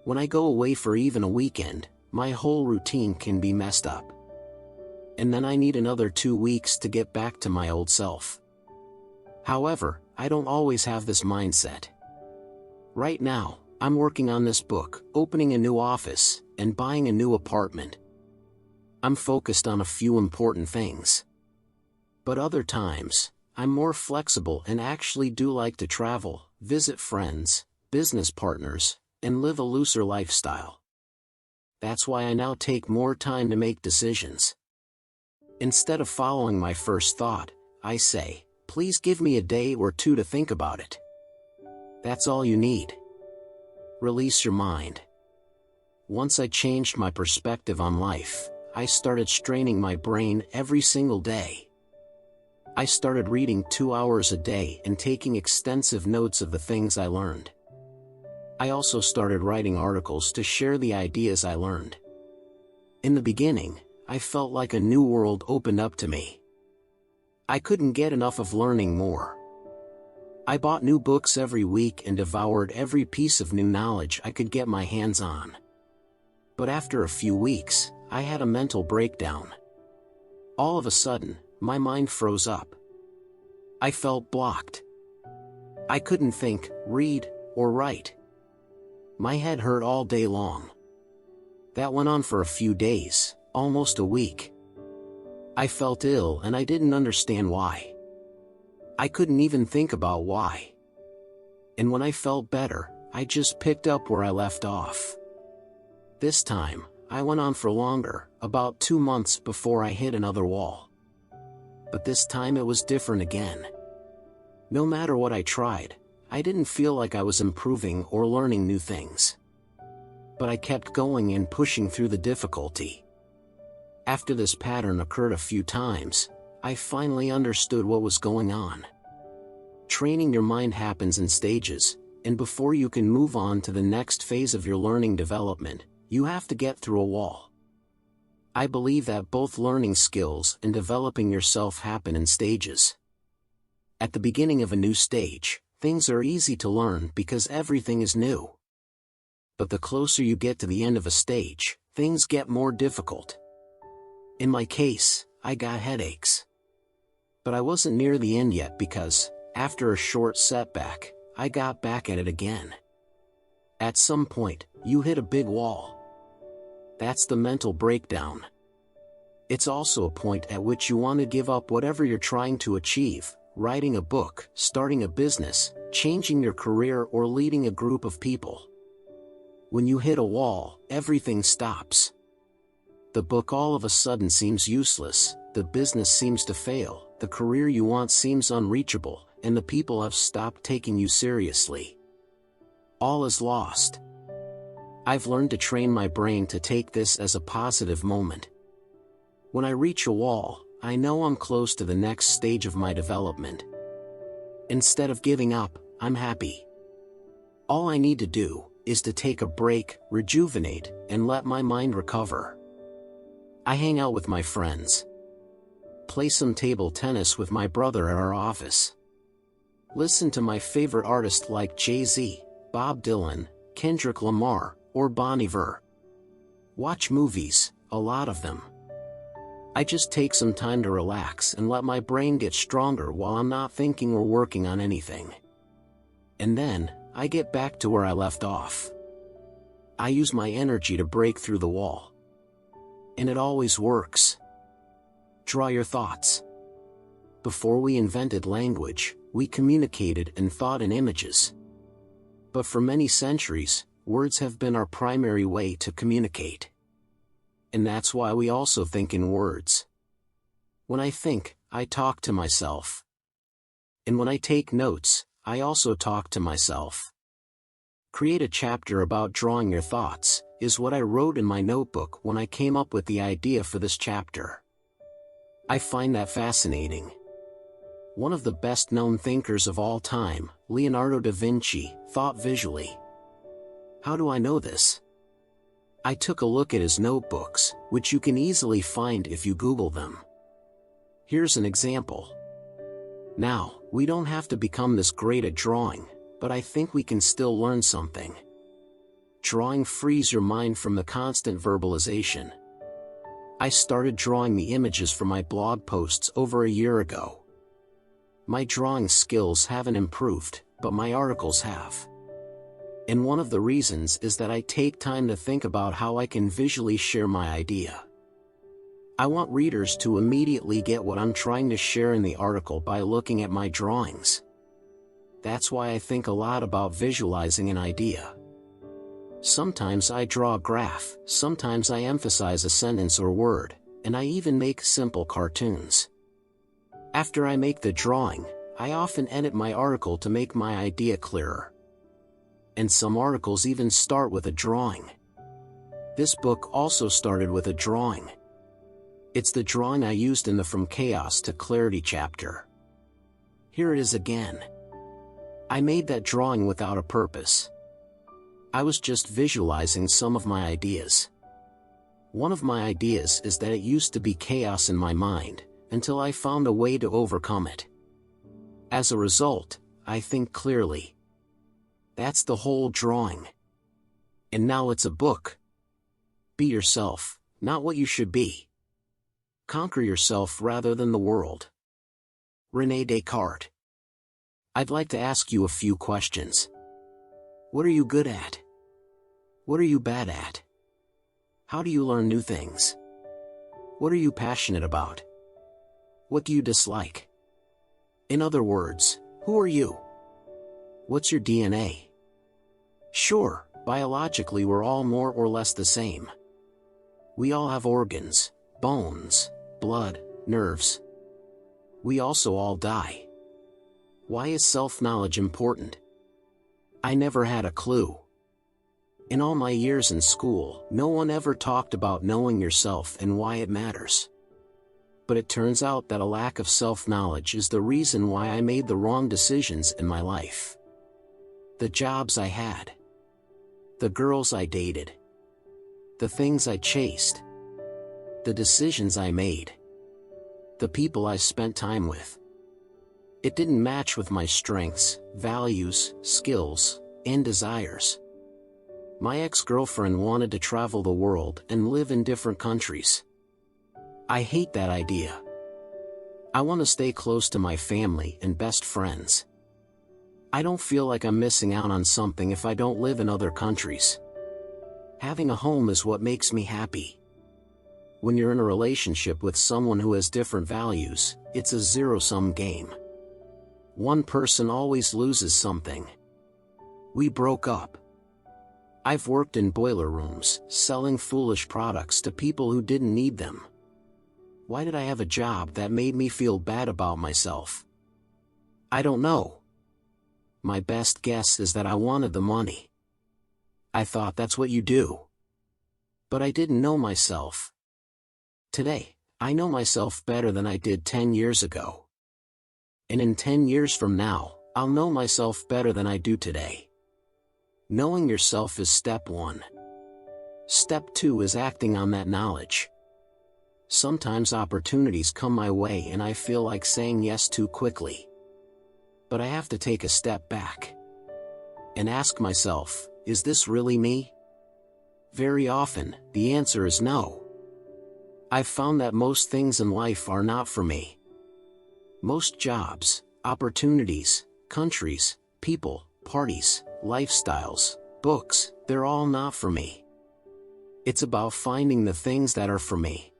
When I go away for even a weekend, my whole routine can be messed up. And then I need another 2 weeks to get back to my old self. However, I don't always have this mindset. Right now, I'm working on this book, opening a new office, and buying a new apartment. I'm focused on a few important things. But other times, I'm more flexible and actually do like to travel, visit friends, business partners, and live a looser lifestyle. That's why I now take more time to make decisions. Instead of following my first thought, I say, please give me a day or two to think about it. That's all you need. Release your mind. Once I changed my perspective on life, I started straining my brain every single day. I started reading 2 hours a day and taking extensive notes of the things I learned. I also started writing articles to share the ideas I learned. In the beginning, I felt like a new world opened up to me. I couldn't get enough of learning more. I bought new books every week and devoured every piece of new knowledge I could get my hands on. But after a few weeks, I had a mental breakdown. All of a sudden, my mind froze up. I felt blocked. I couldn't think, read, or write. My head hurt all day long. That went on for a few days, almost a week. I felt ill and I didn't understand why. I couldn't even think about why. And when I felt better, I just picked up where I left off. This time, I went on for longer, about 2 months before I hit another wall. But this time it was different again. No matter what I tried, I didn't feel like I was improving or learning new things. But I kept going and pushing through the difficulty. After this pattern occurred a few times, I finally understood what was going on. Training your mind happens in stages, and before you can move on to the next phase of your learning development, you have to get through a wall. I believe that both learning skills and developing yourself happen in stages. At the beginning of a new stage, things are easy to learn because everything is new. But the closer you get to the end of a stage, things get more difficult. In my case, I got headaches. But I wasn't near the end yet because, after a short setback, I got back at it again. At some point, you hit a big wall. That's the mental breakdown. It's also a point at which you want to give up whatever you're trying to achieve, writing a book, starting a business, changing your career, or leading a group of people. When you hit a wall, everything stops. The book all of a sudden seems useless, the business seems to fail, the career you want seems unreachable, and the people have stopped taking you seriously. All is lost. I've learned to train my brain to take this as a positive moment. When I reach a wall, I know I'm close to the next stage of my development. Instead of giving up, I'm happy. All I need to do is to take a break, rejuvenate, and let my mind recover. I hang out with my friends. Play some table tennis with my brother at our office. Listen to my favorite artists like Jay-Z, Bob Dylan, Kendrick Lamar, or Bon Iver. Watch movies, a lot of them. I just take some time to relax and let my brain get stronger while I'm not thinking or working on anything. And then, I get back to where I left off. I use my energy to break through the wall. And it always works. Draw your thoughts. Before we invented language, we communicated and thought in images. But for many centuries, words have been our primary way to communicate. And that's why we also think in words. When I think, I talk to myself. And when I take notes, I also talk to myself. Create a chapter about drawing your thoughts, is what I wrote in my notebook when I came up with the idea for this chapter. I find that fascinating. One of the best-known thinkers of all time, Leonardo da Vinci, thought visually. How do I know this? I took a look at his notebooks, which you can easily find if you Google them. Here's an example. Now, we don't have to become this great at drawing, but I think we can still learn something. Drawing frees your mind from the constant verbalization. I started drawing the images for my blog posts over a year ago. My drawing skills haven't improved, but my articles have. And one of the reasons is that I take time to think about how I can visually share my idea. I want readers to immediately get what I'm trying to share in the article by looking at my drawings. That's why I think a lot about visualizing an idea. Sometimes I draw a graph, sometimes I emphasize a sentence or word, and I even make simple cartoons. After I make the drawing, I often edit my article to make my idea clearer. And some articles even start with a drawing. This book also started with a drawing. It's the drawing I used in the From Chaos to Clarity chapter. Here it is again. I made that drawing without a purpose. I was just visualizing some of my ideas. One of my ideas is that it used to be chaos in my mind, until I found a way to overcome it. As a result, I think clearly. That's the whole drawing. And now it's a book. Be yourself, not what you should be. Conquer yourself rather than the world. René Descartes. I'd like to ask you a few questions. What are you good at? What are you bad at? How do you learn new things? What are you passionate about? What do you dislike? In other words, who are you? What's your DNA? Sure, biologically we're all more or less the same. We all have organs, bones, blood, nerves. We also all die. Why is self-knowledge important? I never had a clue. In all my years in school, no one ever talked about knowing yourself and why it matters. But it turns out that a lack of self-knowledge is the reason why I made the wrong decisions in my life. The jobs I had. The girls I dated. The things I chased. The decisions I made. The people I spent time with. It didn't match with my strengths, values, skills, and desires. My ex-girlfriend wanted to travel the world and live in different countries. I hate that idea. I want to stay close to my family and best friends. I don't feel like I'm missing out on something if I don't live in other countries. Having a home is what makes me happy. When you're in a relationship with someone who has different values, it's a zero-sum game. One person always loses something. We broke up. I've worked in boiler rooms, selling foolish products to people who didn't need them. Why did I have a job that made me feel bad about myself? I don't know. My best guess is that I wanted the money. I thought that's what you do. But I didn't know myself. Today, I know myself better than I did 10 years ago. And in 10 years from now, I'll know myself better than I do today. Knowing yourself is step 1. Step 2 is acting on that knowledge. Sometimes opportunities come my way and I feel like saying yes too quickly. But I have to take a step back and ask myself, is this really me? Very often, the answer is no. I've found that most things in life are not for me. Most jobs, opportunities, countries, people, parties, lifestyles, books, they're all not for me. It's about finding the things that are for me.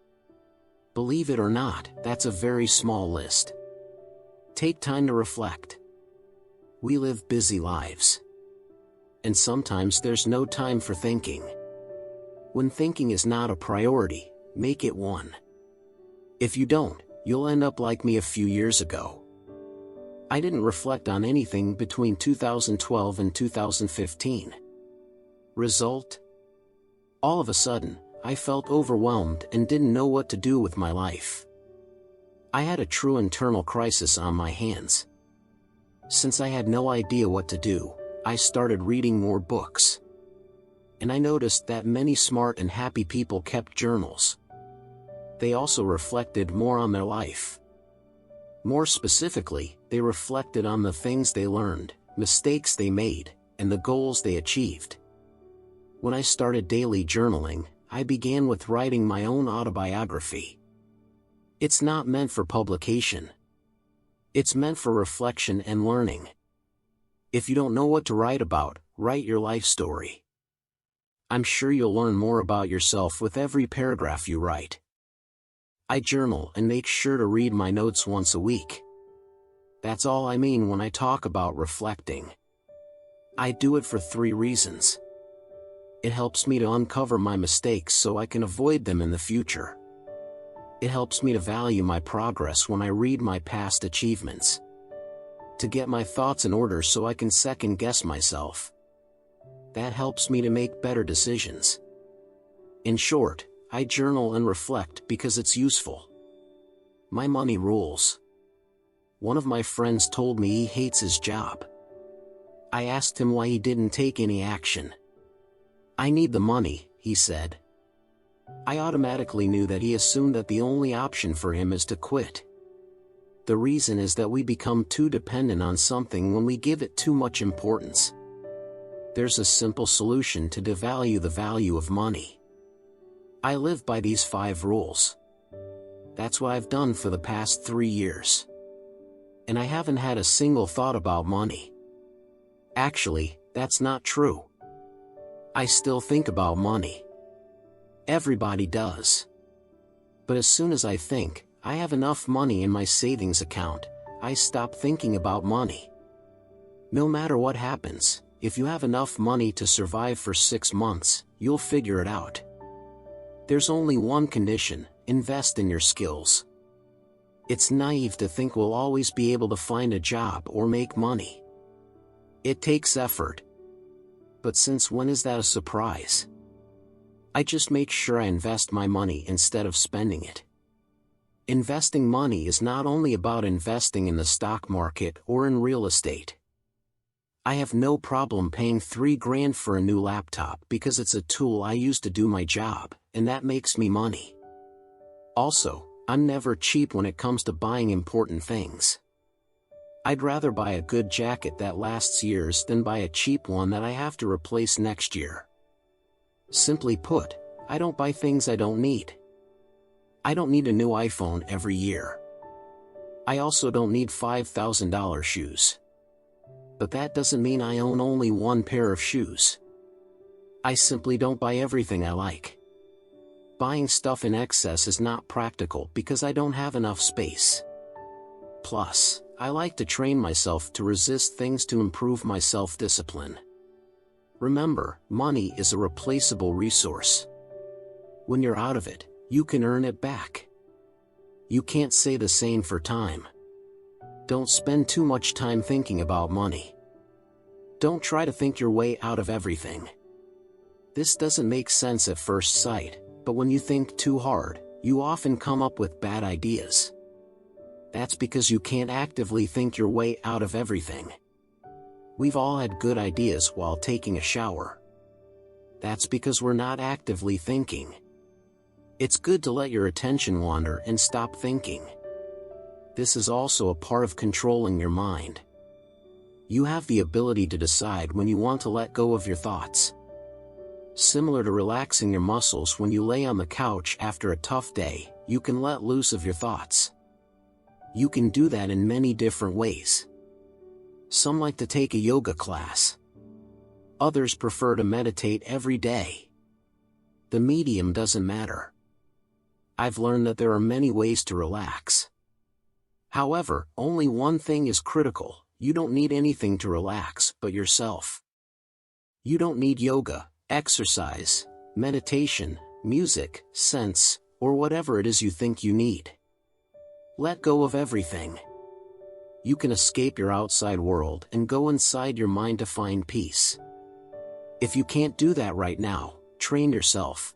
Believe it or not, that's a very small list. Take time to reflect. We live busy lives. And sometimes there's no time for thinking. When thinking is not a priority, make it one. If you don't, you'll end up like me a few years ago. I didn't reflect on anything between 2012 and 2015. Result? All of a sudden, I felt overwhelmed and didn't know what to do with my life. I had a true internal crisis on my hands. Since I had no idea what to do, I started reading more books. And I noticed that many smart and happy people kept journals. They also reflected more on their life. More specifically, they reflected on the things they learned, mistakes they made, and the goals they achieved. When I started daily journaling, I began with writing my own autobiography. It's not meant for publication. It's meant for reflection and learning. If you don't know what to write about, write your life story. I'm sure you'll learn more about yourself with every paragraph you write. I journal and make sure to read my notes once a week. That's all I mean when I talk about reflecting. I do it for 3 reasons. It helps me to uncover my mistakes so I can avoid them in the future. It helps me to value my progress when I read my past achievements. To get my thoughts in order so I can second-guess myself. That helps me to make better decisions. In short, I journal and reflect because it's useful. My money rules. One of my friends told me he hates his job. I asked him why he didn't take any action. "I need the money," he said. I automatically knew that he assumed that the only option for him is to quit. The reason is that we become too dependent on something when we give it too much importance. There's a simple solution to devalue the value of money. I live by these 5 rules. That's what I've done for the past 3 years. And I haven't had a single thought about money. Actually, that's not true. I still think about money. Everybody does. But as soon as I think, I have enough money in my savings account, I stop thinking about money. No matter what happens, if you have enough money to survive for 6 months, you'll figure it out. There's only one condition: invest in your skills. It's naive to think we'll always be able to find a job or make money. It takes effort. But since when is that a surprise? I just make sure I invest my money instead of spending it. Investing money is not only about investing in the stock market or in real estate. I have no problem paying $3,000 for a new laptop because it's a tool I use to do my job, and that makes me money. Also, I'm never cheap when it comes to buying important things. I'd rather buy a good jacket that lasts years than buy a cheap one that I have to replace next year. Simply put, I don't buy things I don't need. I don't need a new iPhone every year. I also don't need $5,000 shoes. But that doesn't mean I own only one pair of shoes. I simply don't buy everything I like. Buying stuff in excess is not practical because I don't have enough space. Plus, I like to train myself to resist things to improve my self-discipline. Remember, money is a replaceable resource. When you're out of it, you can earn it back. You can't say the same for time. Don't spend too much time thinking about money. Don't try to think your way out of everything. This doesn't make sense at first sight, but when you think too hard, you often come up with bad ideas. That's because you can't actively think your way out of everything. We've all had good ideas while taking a shower. That's because we're not actively thinking. It's good to let your attention wander and stop thinking. This is also a part of controlling your mind. You have the ability to decide when you want to let go of your thoughts. Similar to relaxing your muscles when you lay on the couch after a tough day, you can let loose of your thoughts. You can do that in many different ways. Some like to take a yoga class. Others prefer to meditate every day. The medium doesn't matter. I've learned that there are many ways to relax. However, only one thing is critical: you don't need anything to relax but yourself. You don't need yoga, exercise, meditation, music, scents, or whatever it is you think you need. Let go of everything. You can escape your outside world and go inside your mind to find peace. If you can't do that right now, train yourself.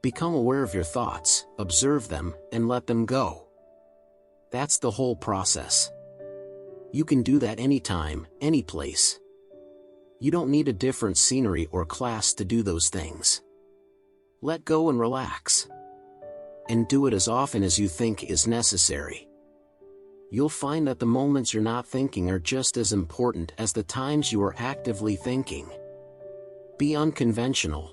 Become aware of your thoughts, observe them, and let them go. That's the whole process. You can do that anytime, any place. You don't need a different scenery or class to do those things. Let go and relax. And do it as often as you think is necessary. You'll find that the moments you're not thinking are just as important as the times you are actively thinking. Be unconventional.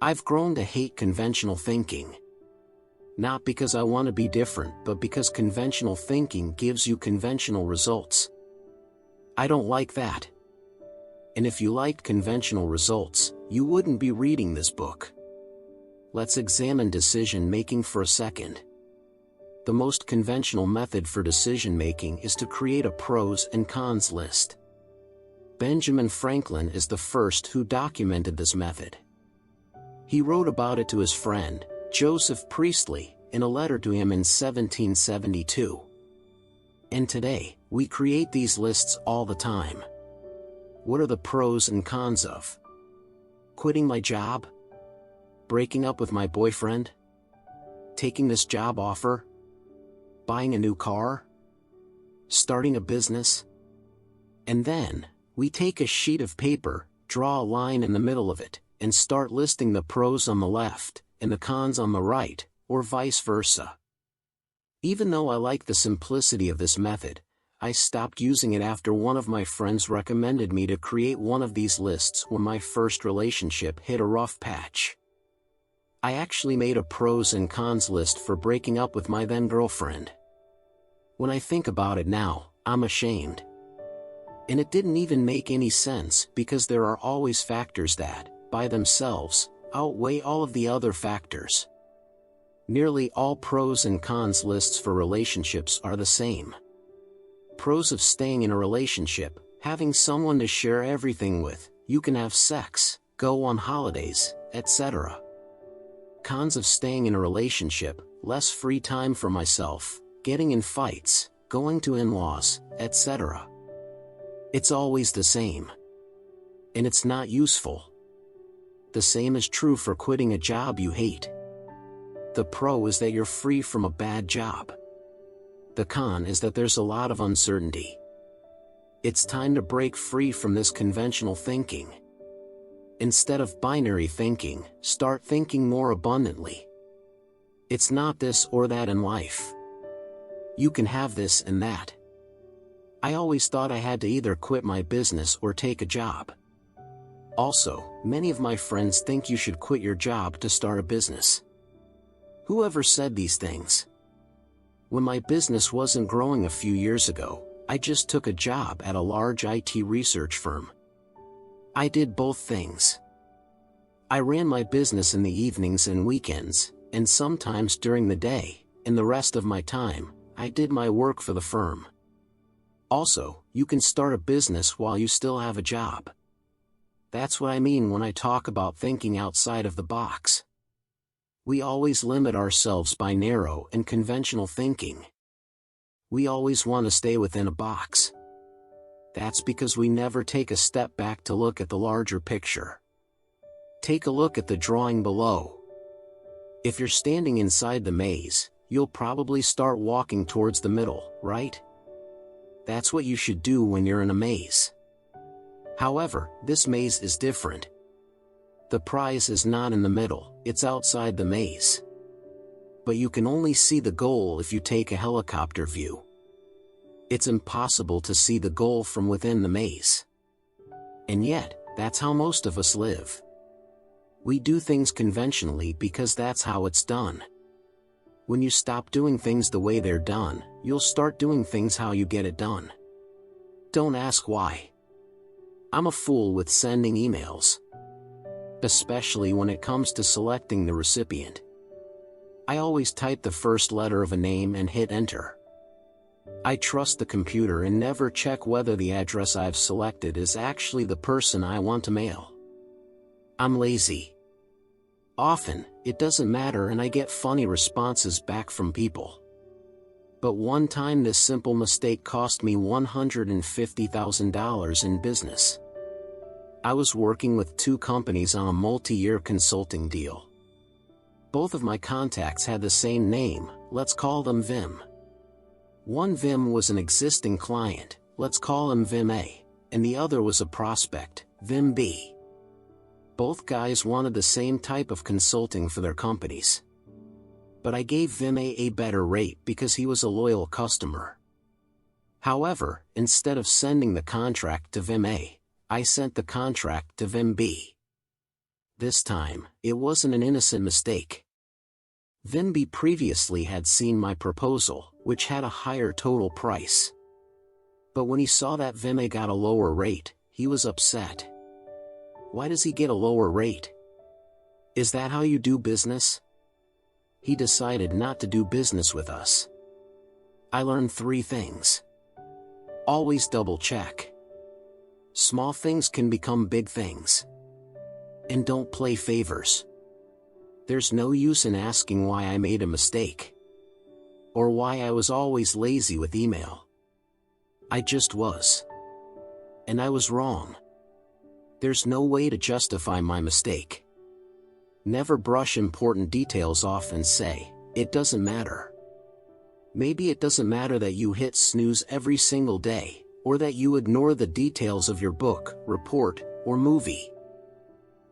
I've grown to hate conventional thinking. Not because I want to be different, but because conventional thinking gives you conventional results. I don't like that. And if you liked conventional results, you wouldn't be reading this book. Let's examine decision-making for a second. The most conventional method for decision-making is to create a pros and cons list. Benjamin Franklin is the first who documented this method. He wrote about it to his friend, Joseph Priestley, in a letter to him in 1772. And today, we create these lists all the time. What are the pros and cons of quitting my job? Breaking up with my boyfriend? Taking this job offer? Buying a new car? Starting a business? And then, we take a sheet of paper, draw a line in the middle of it, and start listing the pros on the left, and the cons on the right, or vice versa. Even though I like the simplicity of this method, I stopped using it after one of my friends recommended me to create one of these lists when my first relationship hit a rough patch. I actually made a pros and cons list for breaking up with my then-girlfriend. When I think about it now, I'm ashamed. And it didn't even make any sense because there are always factors that, by themselves, outweigh all of the other factors. Nearly all pros and cons lists for relationships are the same. Pros of staying in a relationship: having someone to share everything with, you can have sex, go on holidays, etc. Cons of staying in a relationship: less free time for myself, getting in fights, going to in-laws, etc. It's always the same. And it's not useful. The same is true for quitting a job you hate. The pro is that you're free from a bad job. The con is that there's a lot of uncertainty. It's time to break free from this conventional thinking. Instead of binary thinking, start thinking more abundantly. It's not this or that in life. You can have this and that. I always thought I had to either quit my business or take a job. Also, many of my friends think you should quit your job to start a business. Whoever said these things? When my business wasn't growing a few years ago, I just took a job at a large IT research firm. I did both things. I ran my business in the evenings and weekends, and sometimes during the day, and the rest of my time, I did my work for the firm. Also, you can start a business while you still have a job. That's what I mean when I talk about thinking outside of the box. We always limit ourselves by narrow and conventional thinking. We always want to stay within a box. That's because we never take a step back to look at the larger picture. Take a look at the drawing below. If you're standing inside the maze, you'll probably start walking towards the middle, right? That's what you should do when you're in a maze. However, this maze is different. The prize is not in the middle, it's outside the maze. But you can only see the goal if you take a helicopter view. It's impossible to see the goal from within the maze. And yet, that's how most of us live. We do things conventionally because that's how it's done. When you stop doing things the way they're done, you'll start doing things how you get it done. Don't ask why. I'm a fool with sending emails. Especially when it comes to selecting the recipient. I always type the first letter of a name and hit enter. I trust the computer and never check whether the address I've selected is actually the person I want to mail. I'm lazy. Often, it doesn't matter and I get funny responses back from people. But one time this simple mistake cost me $150,000 in business. I was working with 2 companies on a multi-year consulting deal. Both of my contacts had the same name, let's call them Vim. One Vim was an existing client, let's call him Vim A, and the other was a prospect, Vim B. Both guys wanted the same type of consulting for their companies. But I gave Vim A better rate because he was a loyal customer. However, instead of sending the contract to Vim A, I sent the contract to Vim B. This time, it wasn't an innocent mistake. Vim B previously had seen my proposal, which had a higher total price. But when he saw that Vim A got a lower rate, he was upset. Why does he get a lower rate? Is that how you do business? He decided not to do business with us. I learned 3 things. Always double check. Small things can become big things. And don't play favors. There's no use in asking why I made a mistake. Or why I was always lazy with email. I just was. And I was wrong. There's no way to justify my mistake. Never brush important details off and say, it doesn't matter. Maybe it doesn't matter that you hit snooze every single day, or that you ignore the details of your book, report, or movie.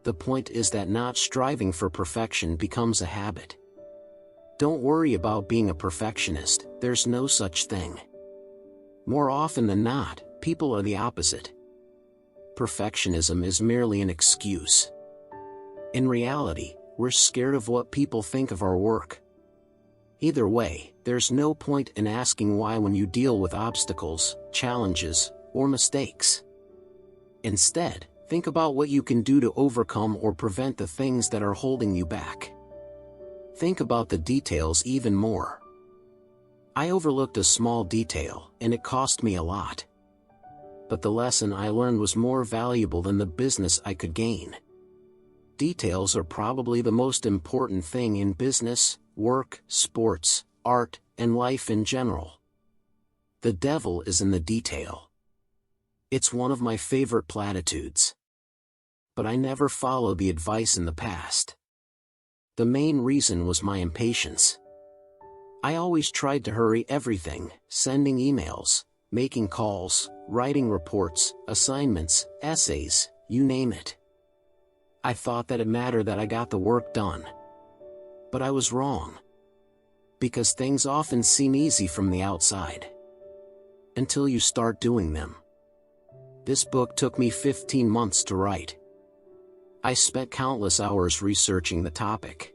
The point is that not striving for perfection becomes a habit. Don't worry about being a perfectionist, there's no such thing. More often than not, people are the opposite. Perfectionism is merely an excuse. In reality, we're scared of what people think of our work. Either way, there's no point in asking why when you deal with obstacles, challenges, or mistakes. Instead, think about what you can do to overcome or prevent the things that are holding you back. Think about the details even more. I overlooked a small detail, and it cost me a lot. But the lesson I learned was more valuable than the business I could gain. Details are probably the most important thing in business, work, sports, art, and life in general. The devil is in the detail. It's one of my favorite platitudes. But I never followed the advice in the past. The main reason was my impatience. I always tried to hurry everything, sending emails, making calls, writing reports, assignments, essays, you name it. I thought that it mattered that I got the work done. But I was wrong. Because things often seem easy from the outside. Until you start doing them. This book took me 15 months to write. I spent countless hours researching the topic.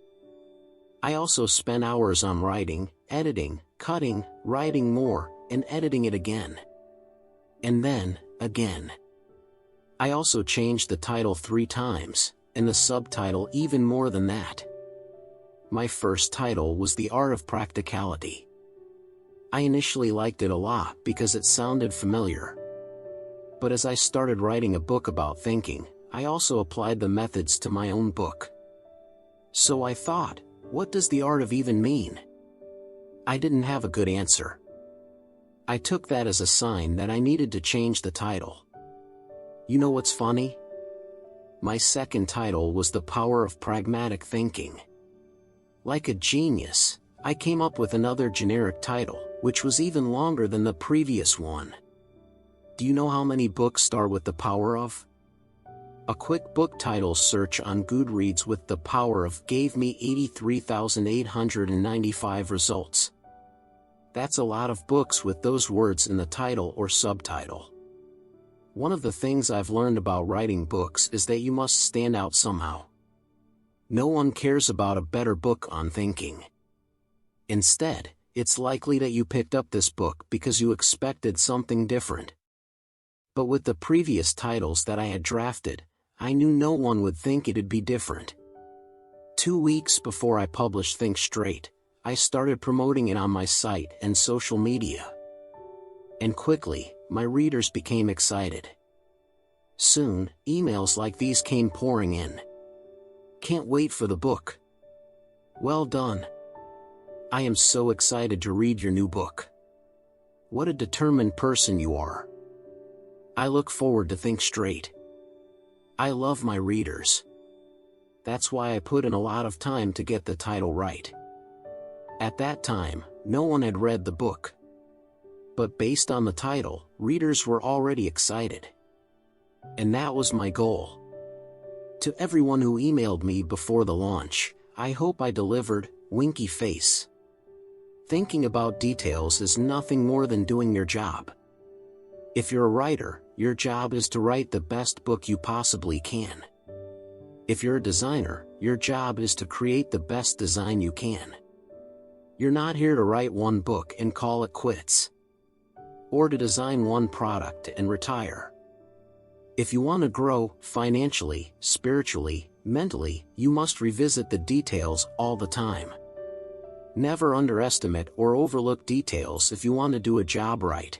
I also spent hours on writing, editing, cutting, writing more, and editing it again. And then, again. I also changed the title 3 times, and the subtitle even more than that. My first title was The Art of Practicality. I initially liked it a lot because it sounded familiar. But as I started writing a book about thinking, I also applied the methods to my own book. So I thought, what does the art of even mean? I didn't have a good answer. I took that as a sign that I needed to change the title. You know what's funny? My second title was The Power of Pragmatic Thinking. Like a genius, I came up with another generic title, which was even longer than the previous one. Do you know how many books start with The Power of? A quick book title search on Goodreads with The Power of gave me 83,895 results. That's a lot of books with those words in the title or subtitle. One of the things I've learned about writing books is that you must stand out somehow. No one cares about a better book on thinking. Instead, it's likely that you picked up this book because you expected something different. But with the previous titles that I had drafted, I knew no one would think it'd be different. 2 weeks before I published Think Straight, I started promoting it on my site and social media. And quickly, my readers became excited. Soon, emails like these came pouring in. Can't wait for the book. Well done. I am so excited to read your new book. What a determined person you are. I look forward to Think Straight. I love my readers. That's why I put in a lot of time to get the title right. At that time, no one had read the book. But based on the title, readers were already excited. And that was my goal. To everyone who emailed me before the launch, I hope I delivered, winky face. Thinking about details is nothing more than doing your job. If you're a writer, your job is to write the best book you possibly can. If you're a designer, your job is to create the best design you can. You're not here to write one book and call it quits. Or to design one product and retire. If you want to grow, financially, spiritually, mentally, you must revisit the details all the time. Never underestimate or overlook details if you want to do a job right.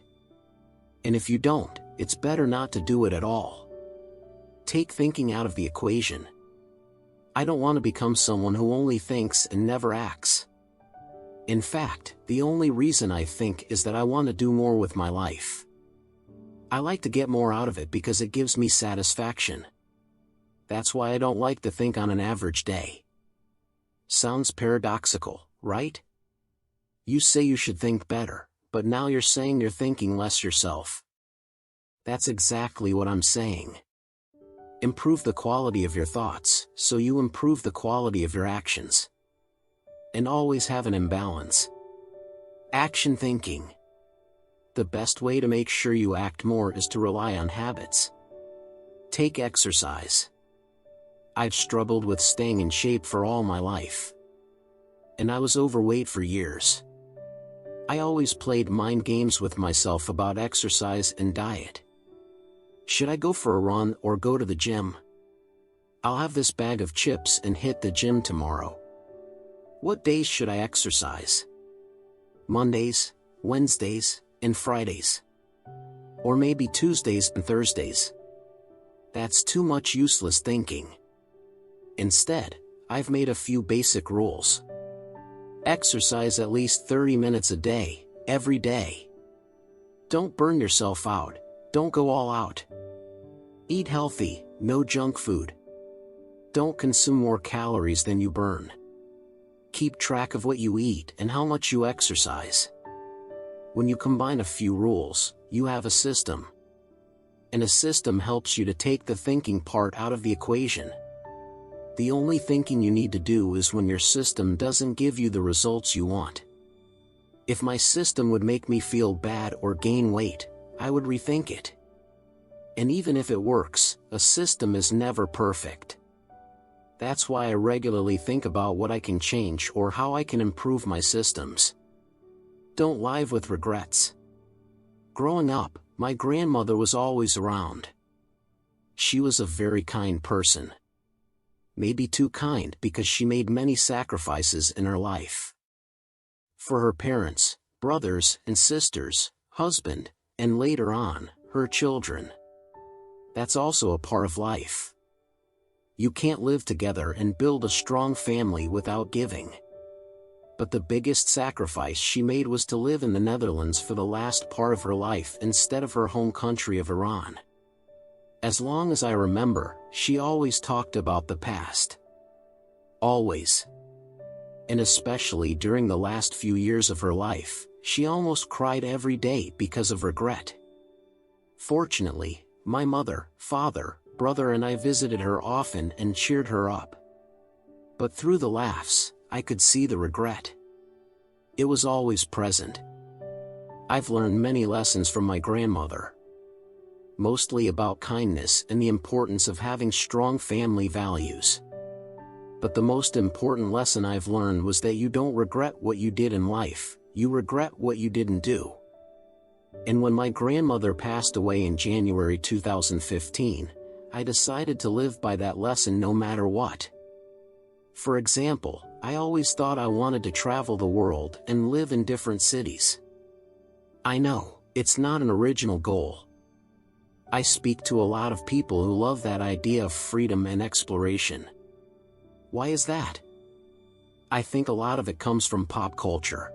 And if you don't, it's better not to do it at all. Take thinking out of the equation. I don't want to become someone who only thinks and never acts. In fact, the only reason I think is that I want to do more with my life. I like to get more out of it because it gives me satisfaction. That's why I don't like to think on an average day. Sounds paradoxical, right? You say you should think better, but now you're saying you're thinking less yourself. That's exactly what I'm saying. Improve the quality of your thoughts, so you improve the quality of your actions. And always have an imbalance. Action thinking. The best way to make sure you act more is to rely on habits. Take exercise. I've struggled with staying in shape for all my life. And I was overweight for years. I always played mind games with myself about exercise and diet. Should I go for a run or go to the gym? I'll have this bag of chips and hit the gym tomorrow. What days should I exercise? Mondays, Wednesdays, and Fridays. Or maybe Tuesdays and Thursdays. That's too much useless thinking. Instead, I've made a few basic rules. Exercise at least 30 minutes a day, every day. Don't burn yourself out, don't go all out. Eat healthy, no junk food. Don't consume more calories than you burn. Keep track of what you eat and how much you exercise. When you combine a few rules, you have a system. And a system helps you to take the thinking part out of the equation. The only thinking you need to do is when your system doesn't give you the results you want. If my system would make me feel bad or gain weight, I would rethink it. And even if it works, a system is never perfect. That's why I regularly think about what I can change or how I can improve my systems. Don't live with regrets. Growing up, my grandmother was always around. She was a very kind person. Maybe too kind because she made many sacrifices in her life. For her parents, brothers and sisters, husband, and later on, her children. That's also a part of life. You can't live together and build a strong family without giving. But the biggest sacrifice she made was to live in the Netherlands for the last part of her life instead of her home country of Iran. As long as I remember, she always talked about the past. Always. And especially during the last few years of her life, she almost cried every day because of regret. Fortunately, my mother, father, brother and I visited her often and cheered her up. But through the laughs, I could see the regret. It was always present. I've learned many lessons from my grandmother. Mostly about kindness and the importance of having strong family values. But the most important lesson I've learned was that you don't regret what you did in life, you regret what you didn't do. And when my grandmother passed away in January 2015, I decided to live by that lesson no matter what. For example, I always thought I wanted to travel the world and live in different cities. I know, it's not an original goal. I speak to a lot of people who love that idea of freedom and exploration. Why is that? I think a lot of it comes from pop culture.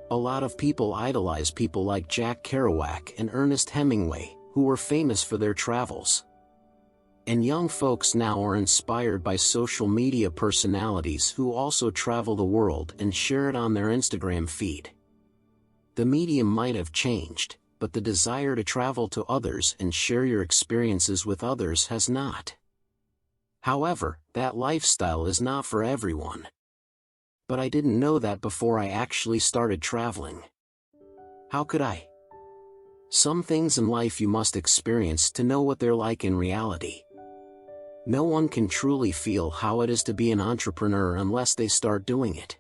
A lot of people idolize people like Jack Kerouac and Ernest Hemingway, who were famous for their travels. And young folks now are inspired by social media personalities who also travel the world and share it on their Instagram feed. The medium might have changed, but the desire to travel to others and share your experiences with others has not. However, that lifestyle is not for everyone. But I didn't know that before I actually started traveling. How could I? Some things in life you must experience to know what they're like in reality. No one can truly feel how it is to be an entrepreneur unless they start doing it.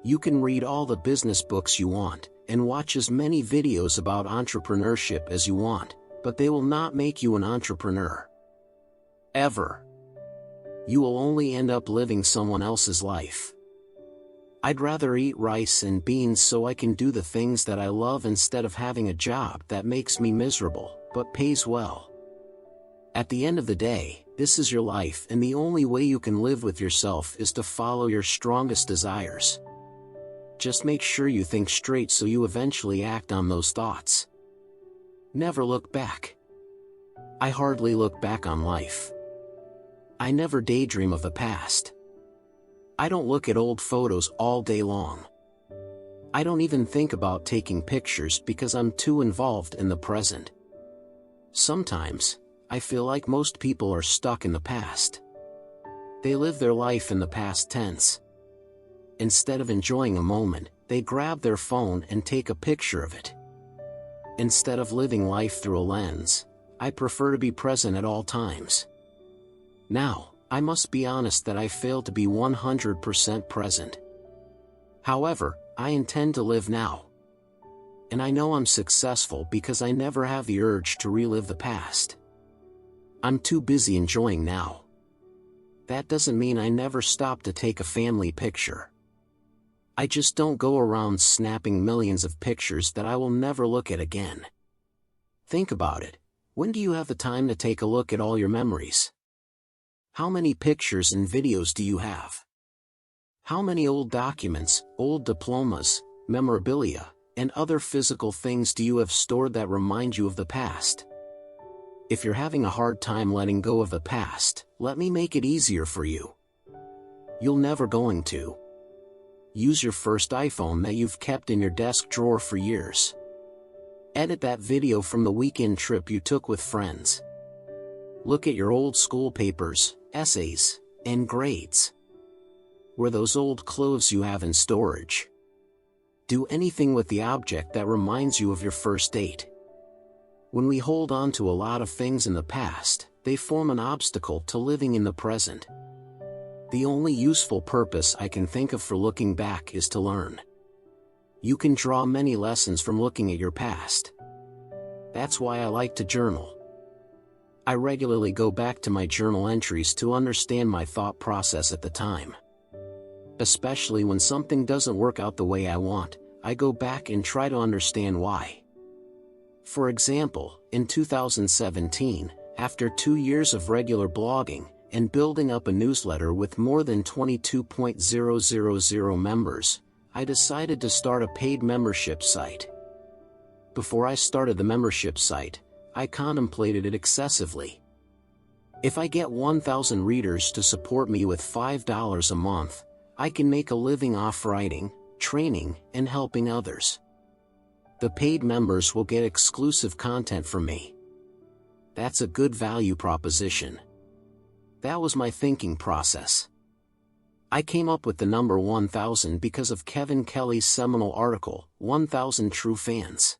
You can read all the business books you want, and watch as many videos about entrepreneurship as you want, but they will not make you an entrepreneur. Ever. You will only end up living someone else's life. I'd rather eat rice and beans so I can do the things that I love instead of having a job that makes me miserable, but pays well. At the end of the day, this is your life, and the only way you can live with yourself is to follow your strongest desires. Just make sure you think straight so you eventually act on those thoughts. Never look back. I hardly look back on life. I never daydream of the past. I don't look at old photos all day long. I don't even think about taking pictures because I'm too involved in the present. Sometimes, I feel like most people are stuck in the past. They live their life in the past tense. Instead of enjoying a moment, they grab their phone and take a picture of it. Instead of living life through a lens, I prefer to be present at all times. Now, I must be honest that I fail to be 100% present. However, I intend to live now. And I know I'm successful because I never have the urge to relive the past. I'm too busy enjoying now. That doesn't mean I never stop to take a family picture. I just don't go around snapping millions of pictures that I will never look at again. Think about it. When do you have the time to take a look at all your memories? How many pictures and videos do you have? How many old documents, old diplomas, memorabilia, and other physical things do you have stored that remind you of the past? If you're having a hard time letting go of the past, let me make it easier for you. You're never going to. Use your first iPhone that you've kept in your desk drawer for years. Edit that video from the weekend trip you took with friends. Look at your old school papers, essays, and grades. Were those old clothes you have in storage? Do anything with the object that reminds you of your first date. When we hold on to a lot of things in the past, they form an obstacle to living in the present. The only useful purpose I can think of for looking back is to learn. You can draw many lessons from looking at your past. That's why I like to journal. I regularly go back to my journal entries to understand my thought process at the time. Especially when something doesn't work out the way I want, I go back and try to understand why. For example, in 2017, after 2 years of regular blogging, and building up a newsletter with more than 22,000 members, I decided to start a paid membership site. Before I started the membership site, I contemplated it excessively. If I get 1,000 readers to support me with $5 a month, I can make a living off writing, training, and helping others. The paid members will get exclusive content from me. That's a good value proposition. That was my thinking process. I came up with the number 1,000 because of Kevin Kelly's seminal article, 1,000 True Fans.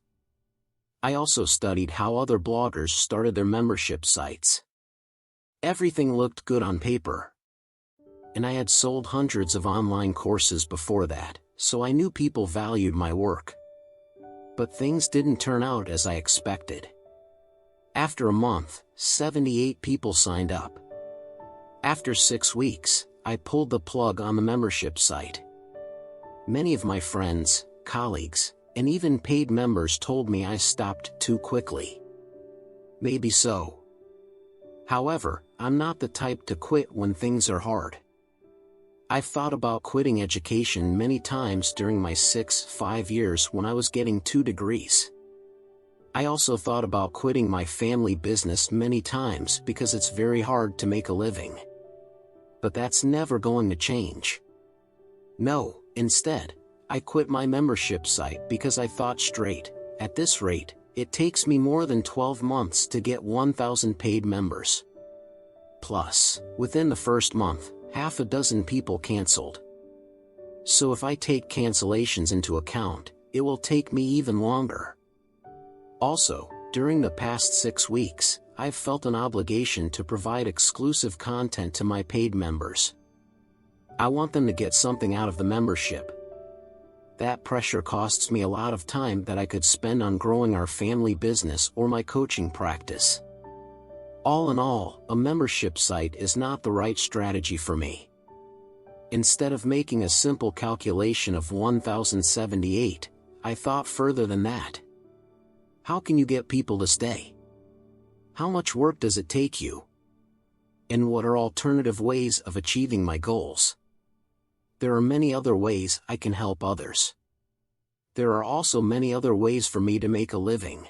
I also studied how other bloggers started their membership sites. Everything looked good on paper. And I had sold hundreds of online courses before that, so I knew people valued my work. But things didn't turn out as I expected. After a month, 78 people signed up. After 6 weeks, I pulled the plug on the membership site. Many of my friends, colleagues, and even paid members told me I stopped too quickly. Maybe so. However, I'm not the type to quit when things are hard. I've thought about quitting education many times during my 5 years when I was getting 2 degrees. I also thought about quitting my family business many times because it's very hard to make a living. But that's never going to change. No, instead, I quit my membership site because I thought straight, at this rate, it takes me more than 12 months to get 1,000 paid members. Plus, within the first month, half a dozen people canceled. So if I take cancellations into account, it will take me even longer. Also, during the past 6 weeks, I've felt an obligation to provide exclusive content to my paid members. I want them to get something out of the membership. That pressure costs me a lot of time that I could spend on growing our family business or my coaching practice. All in all, a membership site is not the right strategy for me. Instead of making a simple calculation of 1,078, I thought further than that. How can you get people to stay? How much work does it take you? And what are alternative ways of achieving my goals? There are many other ways I can help others. There are also many other ways for me to make a living.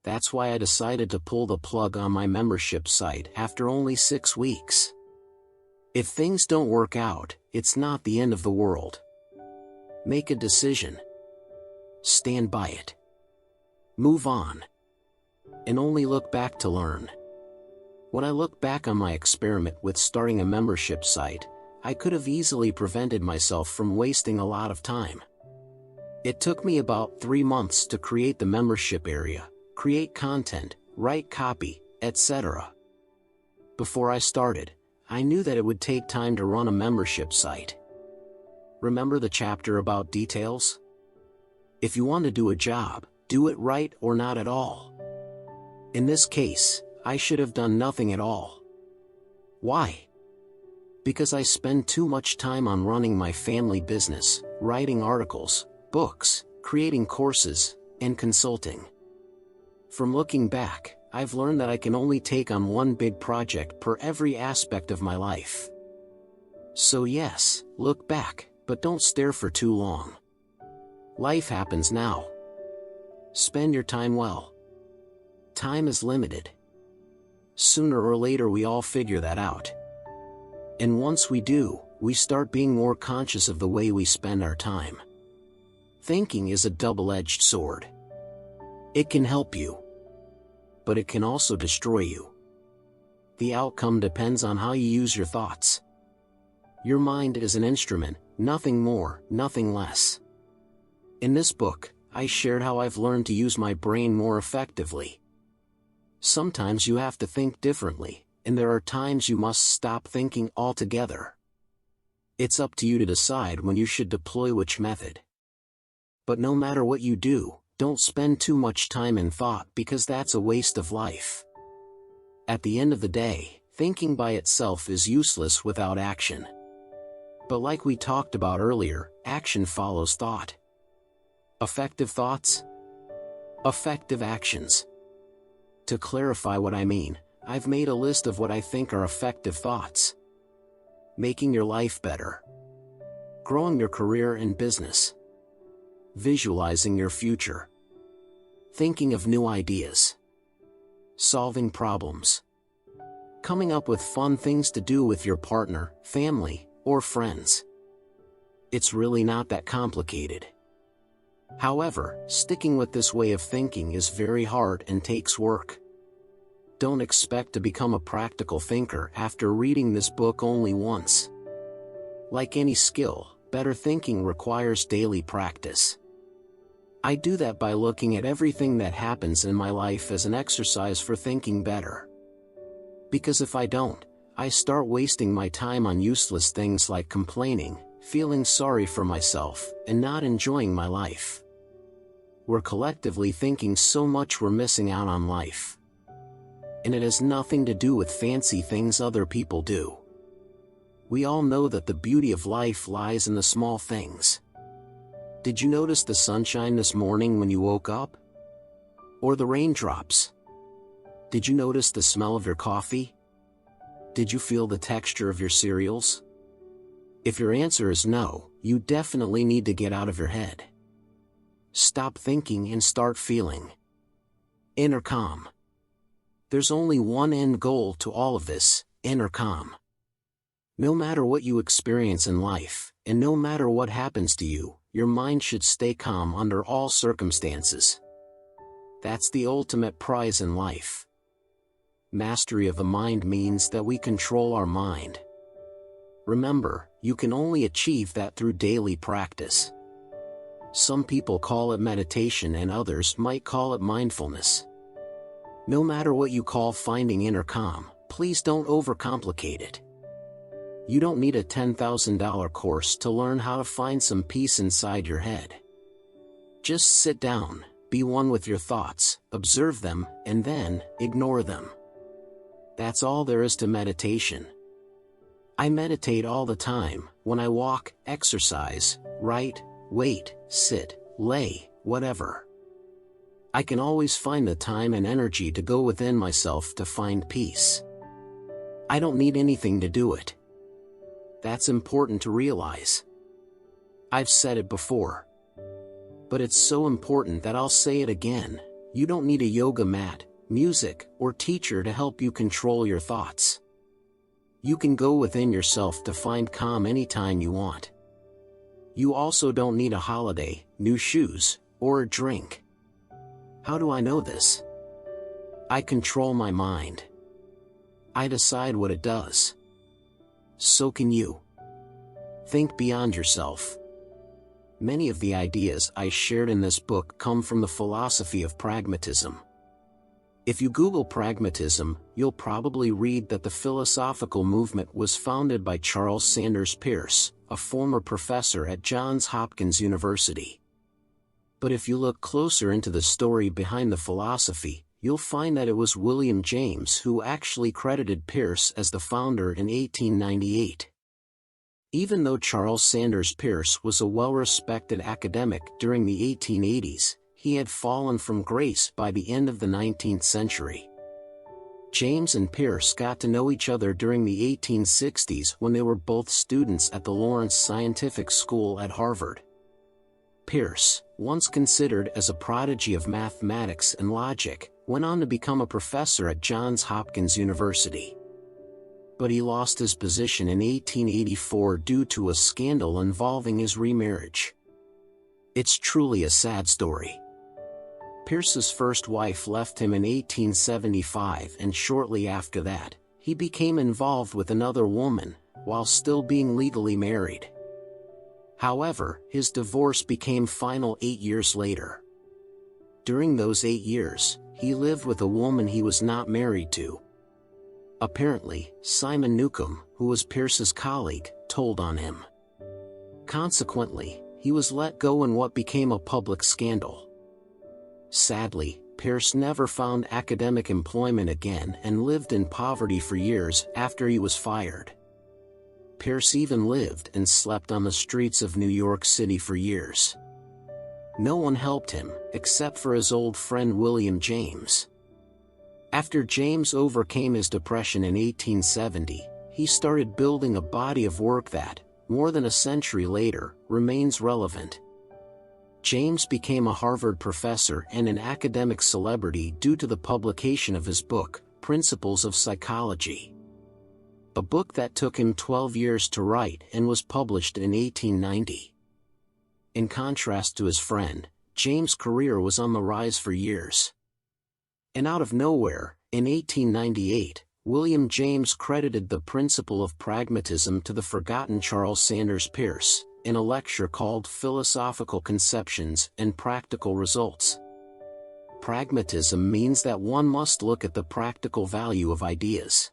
That's why I decided to pull the plug on my membership site after only 6 weeks. If things don't work out, it's not the end of the world. Make a decision. Stand by it. Move on. And only look back to learn. When I look back on my experiment with starting a membership site, I could have easily prevented myself from wasting a lot of time. It took me about 3 months to create the membership area, create content, write copy, etc. Before I started, I knew that it would take time to run a membership site. Remember the chapter about details? If you want to do a job, do it right or not at all. In this case, I should have done nothing at all. Why? Because I spend too much time on running my family business, writing articles, books, creating courses, and consulting. From looking back, I've learned that I can only take on one big project per every aspect of my life. So yes, look back, but don't stare for too long. Life happens now. Spend your time well. Time is limited. Sooner or later we all figure that out. And once we do, we start being more conscious of the way we spend our time. Thinking is a double-edged sword. It can help you, but it can also destroy you. The outcome depends on how you use your thoughts. Your mind is an instrument, nothing more, nothing less. In this book, I shared how I've learned to use my brain more effectively. Sometimes you have to think differently, and there are times you must stop thinking altogether. It's up to you to decide when you should deploy which method. But no matter what you do, don't spend too much time in thought because that's a waste of life. At the end of the day, thinking by itself is useless without action. But like we talked about earlier, action follows thought. Effective thoughts? Effective actions. To clarify what I mean, I've made a list of what I think are effective thoughts. Making your life better. Growing your career and business. Visualizing your future. Thinking of new ideas. Solving problems. Coming up with fun things to do with your partner, family, or friends. It's really not that complicated. However, sticking with this way of thinking is very hard and takes work. Don't expect to become a practical thinker after reading this book only once. Like any skill, better thinking requires daily practice. I do that by looking at everything that happens in my life as an exercise for thinking better. Because if I don't, I start wasting my time on useless things like complaining, feeling sorry for myself, and not enjoying my life. We're collectively thinking so much we're missing out on life. And it has nothing to do with fancy things other people do. We all know that the beauty of life lies in the small things. Did you notice the sunshine this morning when you woke up? Or the raindrops? Did you notice the smell of your coffee? Did you feel the texture of your cereals? If your answer is no, you definitely need to get out of your head. Stop thinking and start feeling. Inner calm. There's only one end goal to all of this, inner calm. No matter what you experience in life, and no matter what happens to you, your mind should stay calm under all circumstances. That's the ultimate prize in life. Mastery of the mind means that we control our mind. Remember, you can only achieve that through daily practice. Some people call it meditation and others might call it mindfulness. No matter what you call finding inner calm, please don't overcomplicate it. You don't need a $10,000 course to learn how to find some peace inside your head. Just sit down, be one with your thoughts, observe them, and then ignore them. That's all there is to meditation. I meditate all the time, when I walk, exercise, write, wait, sit, lay, whatever. I can always find the time and energy to go within myself to find peace. I don't need anything to do it. That's important to realize. I've said it before. But it's so important that I'll say it again. You don't need a yoga mat, music, or teacher to help you control your thoughts. You can go within yourself to find calm anytime you want. You also don't need a holiday, new shoes, or a drink. How do I know this? I control my mind. I decide what it does. So can you. Think beyond yourself. Many of the ideas I shared in this book come from the philosophy of pragmatism. If you Google pragmatism, you'll probably read that the philosophical movement was founded by Charles Sanders Peirce, a former professor at Johns Hopkins University. But if you look closer into the story behind the philosophy, you'll find that it was William James who actually credited Peirce as the founder in 1898. Even though Charles Sanders Peirce was a well-respected academic during the 1880s, he had fallen from grace by the end of the 19th century. James and Peirce got to know each other during the 1860s when they were both students at the Lawrence Scientific School at Harvard. Peirce, once considered as a prodigy of mathematics and logic, went on to become a professor at Johns Hopkins University. But he lost his position in 1884 due to a scandal involving his remarriage. It's truly a sad story. Peirce's first wife left him in 1875, and shortly after that, he became involved with another woman, while still being legally married. However, his divorce became final 8 years later. During those 8 years, he lived with a woman he was not married to. Apparently, Simon Newcomb, who was Peirce's colleague, told on him. Consequently, he was let go in what became a public scandal. Sadly, Peirce never found academic employment again and lived in poverty for years after he was fired. Peirce even lived and slept on the streets of New York City for years. No one helped him, except for his old friend William James. After James overcame his depression in 1870, he started building a body of work that, more than a century later, remains relevant. James became a Harvard professor and an academic celebrity due to the publication of his book, Principles of Psychology. A book that took him 12 years to write and was published in 1890. In contrast to his friend, James' career was on the rise for years. And out of nowhere, in 1898, William James credited the principle of pragmatism to the forgotten Charles Sanders Peirce, in a lecture called Philosophical Conceptions and Practical Results. Pragmatism means that one must look at the practical value of ideas.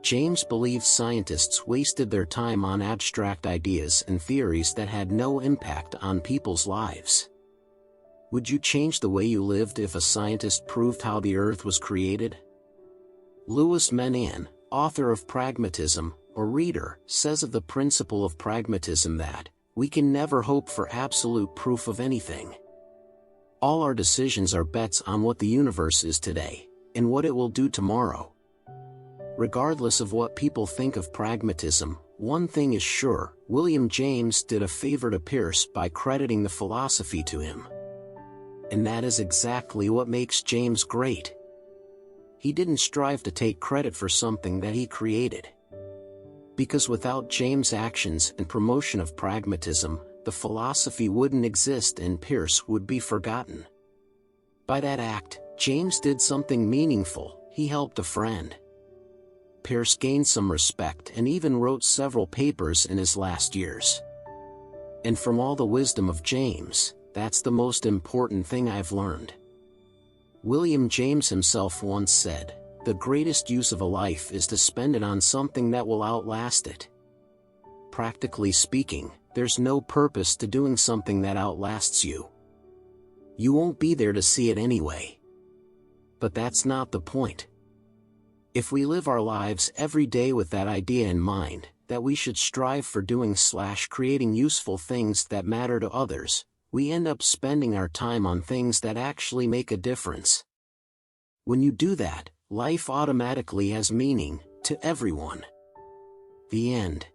James believed scientists wasted their time on abstract ideas and theories that had no impact on people's lives. Would you change the way you lived if a scientist proved how the earth was created? Louis Menand, author of Pragmatism, or Reader, says of the principle of pragmatism that, we can never hope for absolute proof of anything. All our decisions are bets on what the universe is today, and what it will do tomorrow. Regardless of what people think of pragmatism, one thing is sure, William James did a favor to Peirce by crediting the philosophy to him. And that is exactly what makes James great. He didn't strive to take credit for something that he created. Because without James' actions and promotion of pragmatism, the philosophy wouldn't exist and Pierce would be forgotten. By that act, James did something meaningful. He helped a friend. Pierce gained some respect and even wrote several papers in his last years. And from all the wisdom of James, that's the most important thing I've learned. William James himself once said, "The greatest use of a life is to spend it on something that will outlast it." Practically speaking, there's no purpose to doing something that outlasts you. You won't be there to see it anyway. But that's not the point. If we live our lives every day with that idea in mind, that we should strive for doing/creating useful things that matter to others, we end up spending our time on things that actually make a difference. When you do that, life automatically has meaning, to everyone. The end.